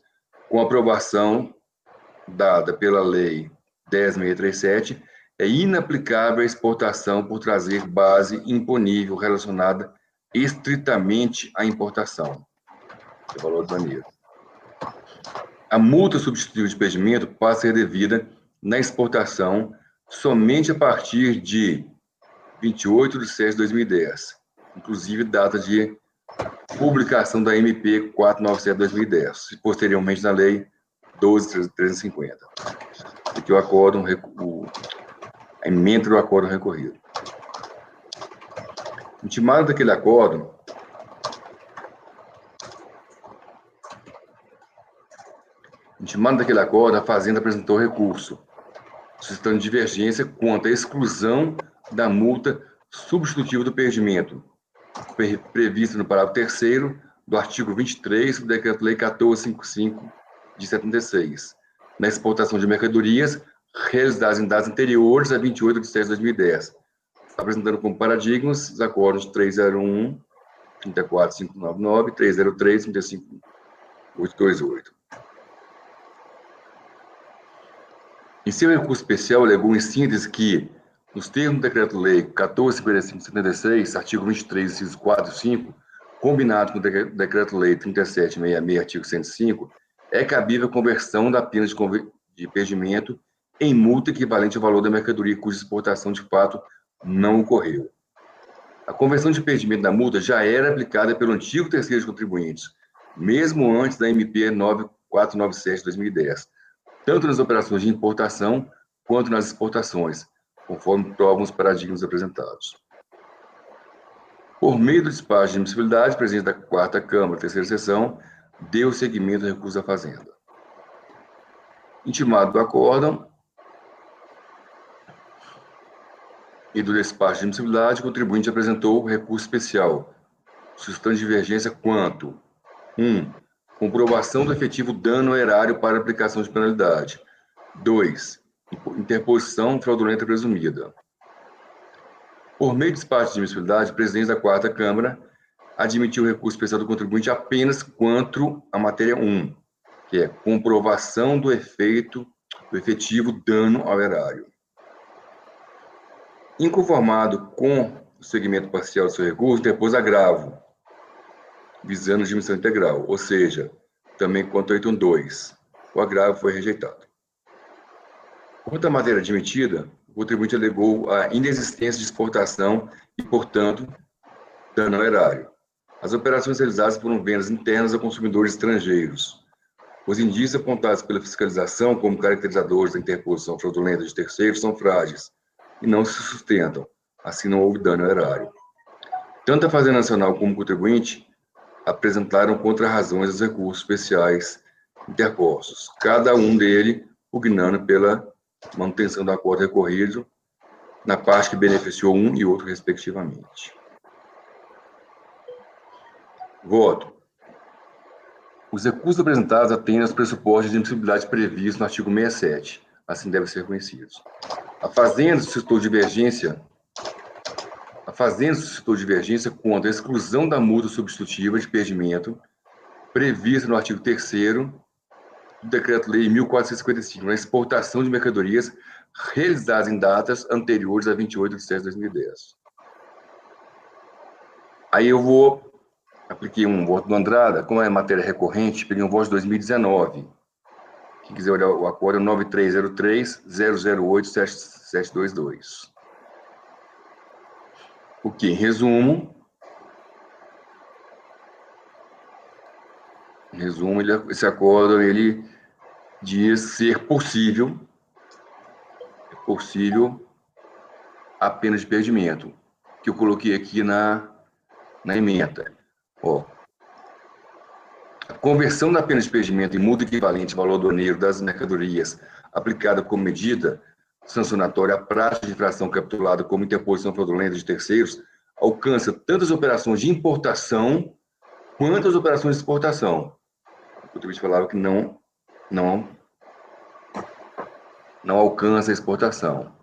com aprovação dada pela Lei 10.637, é inaplicável à exportação por trazer base imponível relacionada estritamente à importação, o valor do aneiro. A multa substitutiva de perdimento passa a ser devida na exportação somente a partir de 28/7/2010, inclusive data de publicação da MP 497/2010, e posteriormente na Lei 12.350. Aqui o acórdão, a emenda do acórdão recorrido. Intimado daquele acórdão, a Fazenda apresentou recurso, suscitando divergência quanto à exclusão da multa substitutiva do perdimento, prevista no parágrafo 3º do artigo 23 do Decreto-Lei 1455 de 76, na exportação de mercadorias realizadas em datas anteriores a 28/7/2010, apresentando como paradigmas os acordos 301, 34599, 303, 35828. Em seu recurso especial, alegou em síntese que, nos termos do Decreto-Lei 1455/76, artigo 23, incisos 4 e 5, combinado com o Decreto-Lei 3766, artigo 105, é cabível a conversão da pena de perdimento em multa equivalente ao valor da mercadoria cuja exportação de fato não ocorreu. A conversão de perdimento da multa já era aplicada pelo antigo terceiro de contribuintes, mesmo antes da MP 9497/2010, tanto nas operações de importação quanto nas exportações, conforme provam os paradigmas apresentados. Por meio do despacho de admissibilidade, o presidente da 4ª Câmara, terceira sessão, deu seguimento ao recurso da Fazenda. Intimado do acórdão e do despacho de admissibilidade, o contribuinte apresentou recurso especial, suscitando divergência quanto: 1. Comprovação do efetivo dano erário para aplicação de penalidade. 2. Interposição fraudulenta presumida. Por meio do despacho de admissibilidade, o presidente da 4ª Câmara admitiu o recurso especial do contribuinte apenas quanto à matéria 1, que é comprovação do efetivo dano ao erário. Inconformado com o segmento parcial do seu recurso, interpôs agravo, visando a dimissão integral, ou seja, também quanto ao item 2. O agravo foi rejeitado. Quanto à matéria admitida, o contribuinte alegou a inexistência de exportação e, portanto, dano ao erário. As operações realizadas foram vendas internas a consumidores estrangeiros. Os indícios apontados pela fiscalização como caracterizadores da interposição fraudulenta de terceiros são frágeis e não se sustentam, assim não houve dano ao erário. Tanto a Fazenda Nacional como o contribuinte apresentaram contra-razões aos recursos especiais interpostos, cada um deles pugnando pela manutenção do acordo recorrido na parte que beneficiou um e outro, respectivamente. Voto. Os recursos apresentados atendem aos pressupostos de admissibilidade previstos no artigo 67, assim devem ser conhecidos. A Fazenda suscitou divergência quanto à exclusão da multa substitutiva de perdimento prevista no artigo 3º do Decreto-Lei 1455, na exportação de mercadorias realizadas em datas anteriores a 28/7/2010. Aí eu apliquei um voto do Andrada, como é matéria recorrente, peguei um voto de 2019. Quem quiser olhar o acordo é 9303-008-722. O que, em resumo, esse acordo ele diz ser possível a pena de perdimento, que eu coloquei aqui na emenda. A conversão da pena de perdimento em multa equivalente ao valor do aneiro das mercadorias aplicada como medida sancionatória à prática de infração capitulada como interposição fraudulenta de terceiros alcança tanto as operações de importação quanto as operações de exportação. O contribuinte falava que não alcança a exportação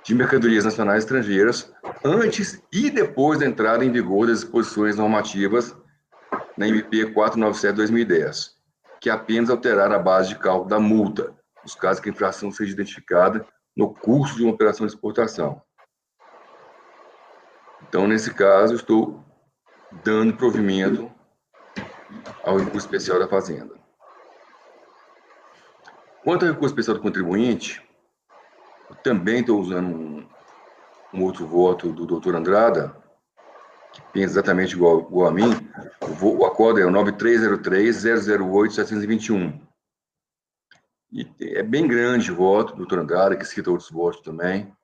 de mercadorias nacionais e estrangeiras antes e depois da entrada em vigor das disposições normativas na MP 497/2010, que apenas alterar a base de cálculo da multa, nos casos que a infração seja identificada no curso de uma operação de exportação. Então, nesse caso, estou dando provimento ao recurso especial da Fazenda. Quanto ao recurso especial do contribuinte, eu também estou usando um outro voto do doutor Andrada, que pensa exatamente igual a mim. O acordo é o 9303-008-721. E é bem grande o voto do doutor Andrada, que cita outros votos também.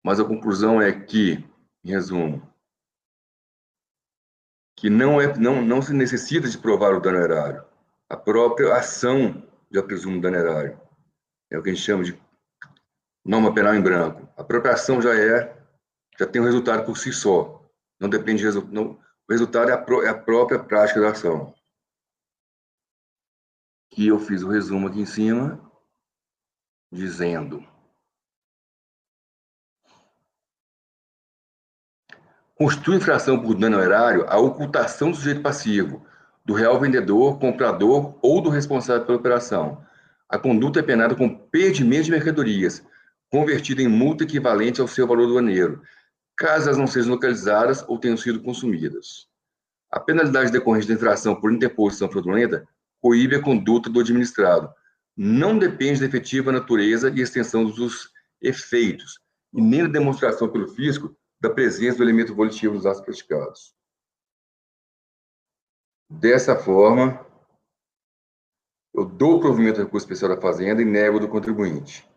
Mas a conclusão é que, em resumo, que não se necessita de provar o dano erário. A própria ação já presume dano erário. É o que a gente chama de norma penal em branco. A própria ação já tem um resultado por si só. Não depende de resultado. O resultado é a própria prática da ação. Que eu fiz o resumo aqui em cima, dizendo: constitui infração por dano erário a ocultação do sujeito passivo, do real vendedor, comprador ou do responsável pela operação. A conduta é penada com perdimento de mercadorias, convertida em multa equivalente ao seu valor aduaneiro, caso elas não sejam localizadas ou tenham sido consumidas. A penalidade decorrente da infração por interposição fraudulenta coíbe a conduta do administrado. Não depende da efetiva natureza e extensão dos efeitos, e nem da demonstração pelo fisco da presença do elemento volitivo dos atos praticados. Dessa forma, eu dou provimento ao recurso especial da Fazenda e nego do contribuinte.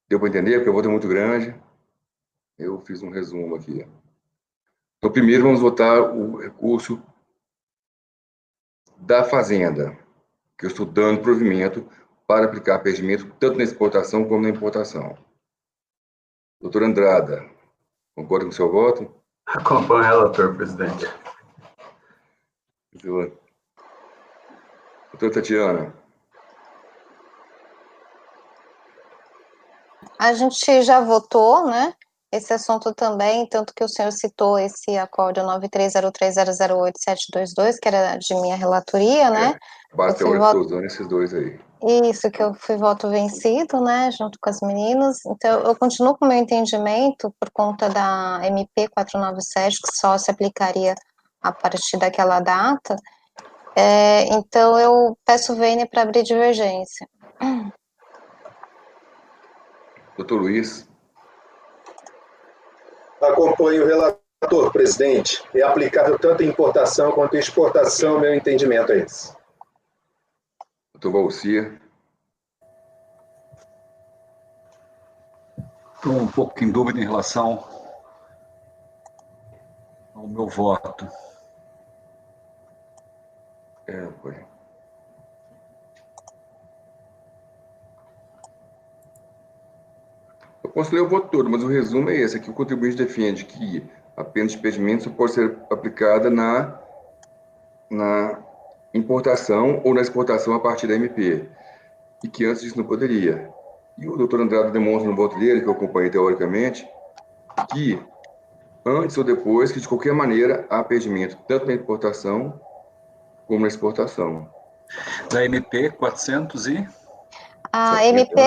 Deu para entender? Porque o voto é muito grande. Eu fiz um resumo aqui. Então, primeiro vamos votar o recurso da Fazenda, que eu estou dando provimento para aplicar perdimento tanto na exportação como na importação. Doutor Andrada, concorda com o seu voto? Acompanho o relator, presidente. Doutora Tatiana. A gente já votou, né? Esse assunto também, tanto que o senhor citou esse acordo 9303008722, que era de minha relatoria, né? Basta teórica, estou usando esses dois aí. Isso, que eu fui voto vencido, né, junto com as meninas. Então, eu continuo com o meu entendimento por conta da MP 497, que só se aplicaria a partir daquela data. Então, eu peço vênia para abrir divergência. Doutor Luiz. Acompanho o relator, presidente. É aplicável tanto em importação quanto em exportação, meu entendimento é esse. Doutor Valcir. Estou um pouco em dúvida em relação ao meu voto. Foi. Eu considerei o voto todo, mas o resumo é esse, que o contribuinte defende que a pena de impedimento só pode ser aplicada na importação ou na exportação a partir da MP, e que antes disso não poderia. E o doutor Andrade demonstra no voto dele, que eu acompanhei teoricamente, que antes ou depois, que de qualquer maneira há impedimento tanto na importação como na exportação. Da MP 400 e... A MP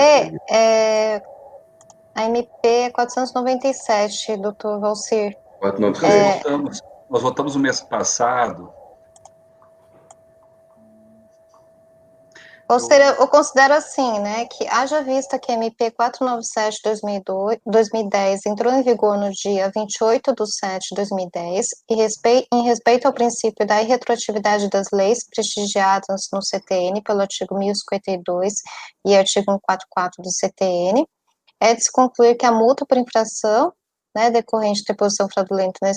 é 497, doutor Valcir. 497. Nós votamos no mês passado. Eu considero assim, né, que haja vista que a MP 497/2010 entrou em vigor no dia 28/7/2010 e em respeito ao princípio da irretroatividade das leis prestigiadas no CTN pelo artigo 1052 e artigo 144 do CTN, é de se concluir que a multa por infração, né, decorrente de interposição fraudulenta na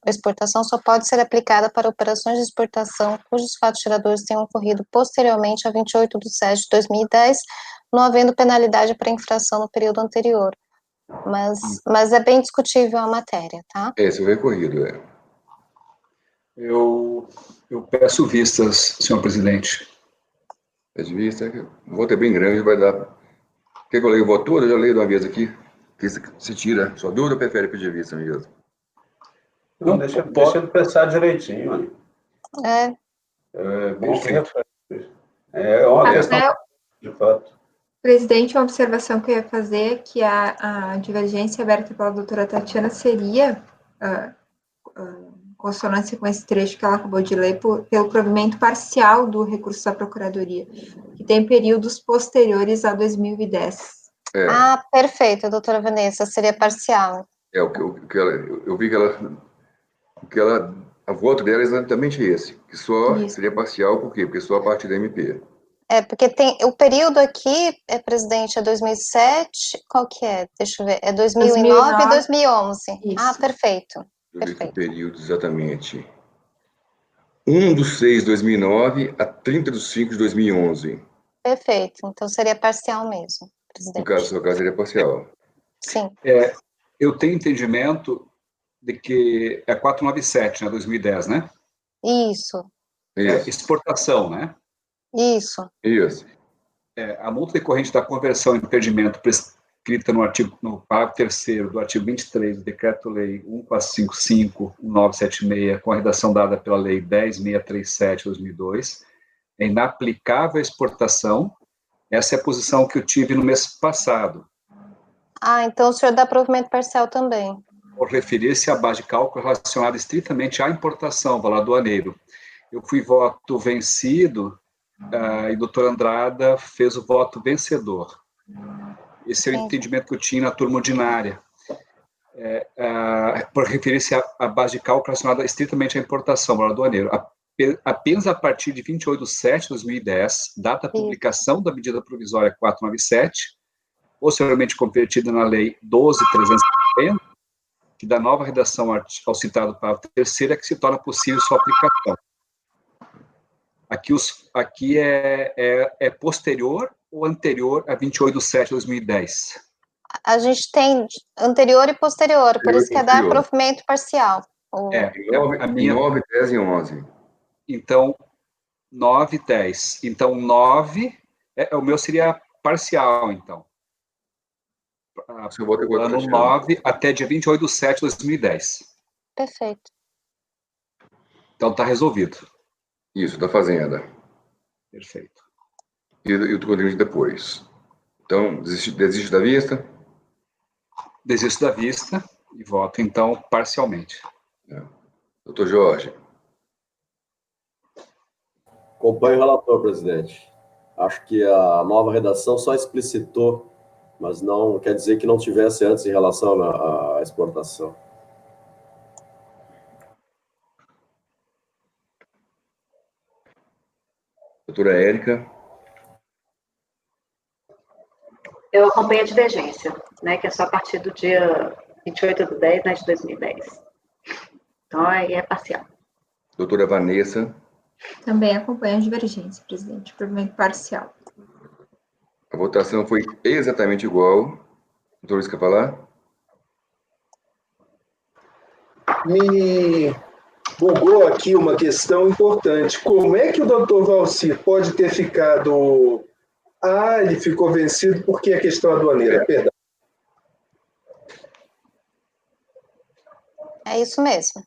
exportação só pode ser aplicada para operações de exportação cujos fatos geradores tenham ocorrido posteriormente a 28/7/2010, não havendo penalidade para infração no período anterior. Mas é bem discutível a matéria, tá? Esse é o recorrido, Eu peço vistas, senhor presidente. É de vista, o voto é bem grande, vai dar... Quer que eu leia o voto todo? Eu já leio de uma vez aqui. Que se tira sua dúvida ou prefere pedir vista mesmo? Não, deixa ele pensar direitinho, mano. É, É bom que Perfeito. é uma Até questão de fato. Presidente, uma observação que eu ia fazer é que a divergência aberta pela doutora Tatiana seria consonância com esse trecho que ela acabou de ler, pelo provimento parcial do recurso da Procuradoria, que tem períodos posteriores a 2010. Ah, perfeito, doutora Vanessa, seria parcial. O que ela, eu vi que ela, a voto dela é exatamente esse, que só Isso. seria parcial, por quê? Porque só a partir da MP. Porque tem o período aqui, presidente, é 2007, qual que é? Deixa eu ver, é 2009 e 2011. Isso. Ah, perfeito. Eu vi que o Perfeito. período exatamente 1/6/2009 a 30/5/2011. Perfeito, então seria parcial mesmo, No presidente. seu caso, seria parcial. Sim, Eu tenho entendimento de que é 497, né, 2010, né? isso, Isso, Exportação, né? isso. isso. A multa decorrente da conversão em impedimento prescrita no parágrafo 3º do artigo 23 do Decreto-Lei 1455/1976, com a redação dada pela Lei 10.637/2002, é inaplicável à exportação. Essa é a posição que eu tive no mês passado, Ah, então o senhor dá provimento parcial também. por referir-se à base de cálculo relacionada estritamente à importação, valor aduaneiro. Eu fui voto vencido, e o doutor Andrada fez o voto vencedor. Esse é o entendimento que eu tinha na turma ordinária, por referir-se à base de cálculo relacionada estritamente à importação, valor aduaneiro. Apenas a partir de 28/7/2010, data da publicação da medida provisória 497, posteriormente convertida na Lei 12.350, que dá nova redação ao citado parágrafo 3º, é que se torna possível sua aplicação. Aqui é posterior ou anterior a 28/7/2010? A gente tem anterior e posterior, por isso que é dar provimento parcial. A minha... 9, 10 e 11. Então, 9 e 10. Então, 9, o meu seria parcial, então. Seu voto é Do ano 9 até dia 28/7/2010. Perfeito. Então, está resolvido. Isso, da Fazenda. Perfeito. E o contribuinte depois. Então, desiste da vista? Desisto da vista e voto, então, parcialmente. Doutor Jorge. Acompanho o relator, presidente. Acho que a nova redação só explicitou, mas não quer dizer que não tivesse antes em relação à exportação. Doutora Érica. Eu acompanho a divergência, né, que é só a partir do dia 28/10, né, de 2010. Então, aí é parcial. Doutora Vanessa. Também acompanho a divergência, presidente, provimento parcial. A votação foi exatamente igual. Doutor Luiz, quer falar? Me bugou aqui uma questão importante. Como é que o doutor Valcir pode ter ficado... Ah, ele ficou vencido porque a questão aduaneira, perdão. É isso mesmo.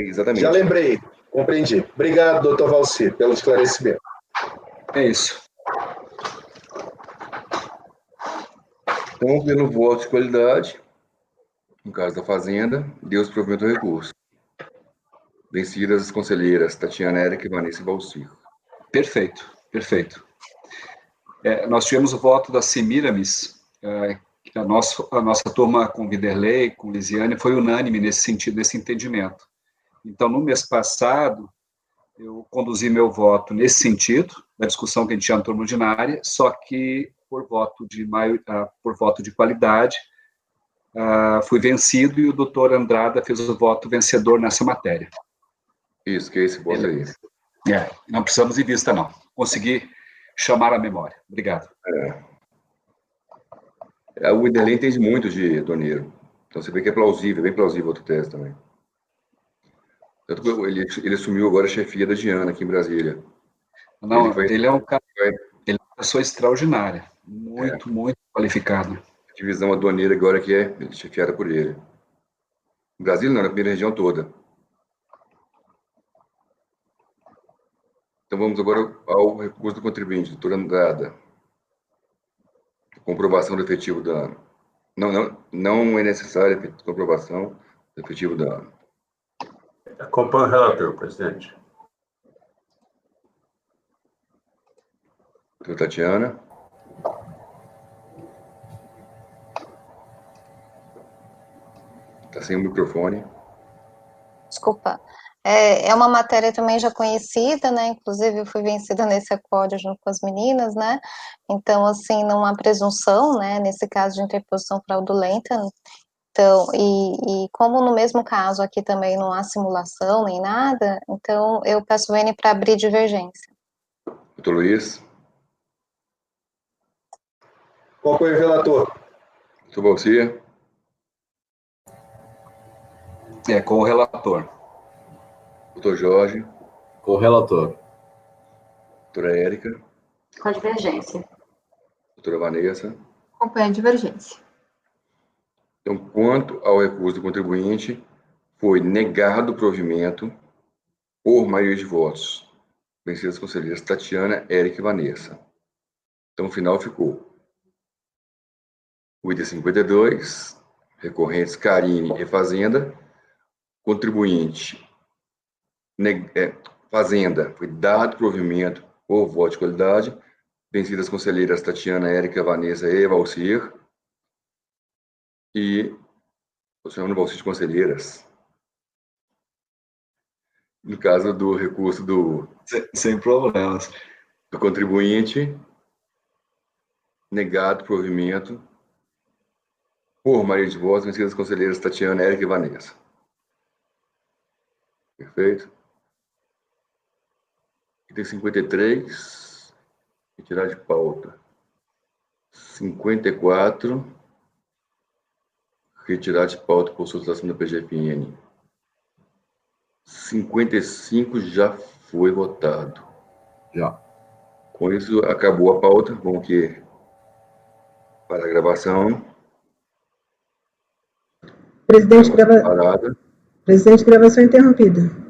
Exatamente. Já lembrei, compreendi. Obrigado, doutor Valcir, pelo esclarecimento. É isso. Então, pelo voto de qualidade, no caso da Fazenda, Deus provimento do recurso. Vencidas as conselheiras Tatiana, Érica, Vanessa e Valcir. Perfeito, perfeito. Nós tivemos o voto da Semiramis, a nossa turma com Viderlei, com Lisiane, foi unânime nesse sentido, nesse entendimento. Então, no mês passado, eu conduzi meu voto nesse sentido, da discussão que a gente tinha na turma ordinária, só que por voto de qualidade, fui vencido e o doutor Andrada fez o voto vencedor nessa matéria. Isso, que é esse voto aí. Não precisamos de vista, não. Consegui chamar a memória. Obrigado. O Wanderlei entende muito de Doneiro. Então, você vê que é plausível, bem plausível a outra tese também. Tanto que ele assumiu agora a chefia da Diana, aqui em Brasília. Não, ele é um cara, ele é uma pessoa extraordinária, muito qualificado. A divisão aduaneira agora que é chefiada por ele. Em Brasília não, na primeira região toda. Então vamos agora ao recurso do contribuinte, doutora Andrada. Comprovação do efetivo dano. Não é necessária a comprovação do efetivo dano. Acompanho o relator, presidente. Doutora Tatiana. Está sem o microfone. Desculpa. É uma matéria também já conhecida, né? Inclusive, eu fui vencida nesse acórdão junto com as meninas, né? Então, assim, não há presunção, né? Nesse caso de interposição fraudulenta. Então, e como no mesmo caso aqui também não há simulação nem nada, então eu peço o N para abrir divergência. Doutor Luiz. Qual foi o relator? Doutor Balcia. Com o relator. Doutor Jorge. Com o relator. Doutora Érica. Com divergência. Doutora Vanessa. Acompanho a divergência. Então, quanto ao recurso do contribuinte, foi negado o provimento por maioria de votos. Vencidas as conselheiras Tatiana, Érica e Vanessa. Então, no final ficou o item 52, recorrentes Carine e Fazenda, contribuinte, Fazenda, foi dado provimento por voto de qualidade, vencidas as conselheiras Tatiana, Érica, Vanessa e Valcir, e o senhor não Valcir de conselheiras. No caso do recurso Sem problemas. do contribuinte, negado provimento por maioria de votos, vencidas as conselheiras Tatiana, Érica e Vanessa. Perfeito? Item 53, retirar de pauta. 54, retirar de pauta por solicitação da PGFN. 55 já foi votado. Já. Com isso, acabou a pauta. Vamos aqui para a gravação. Presidente, Parada. Presidente, gravação interrompida.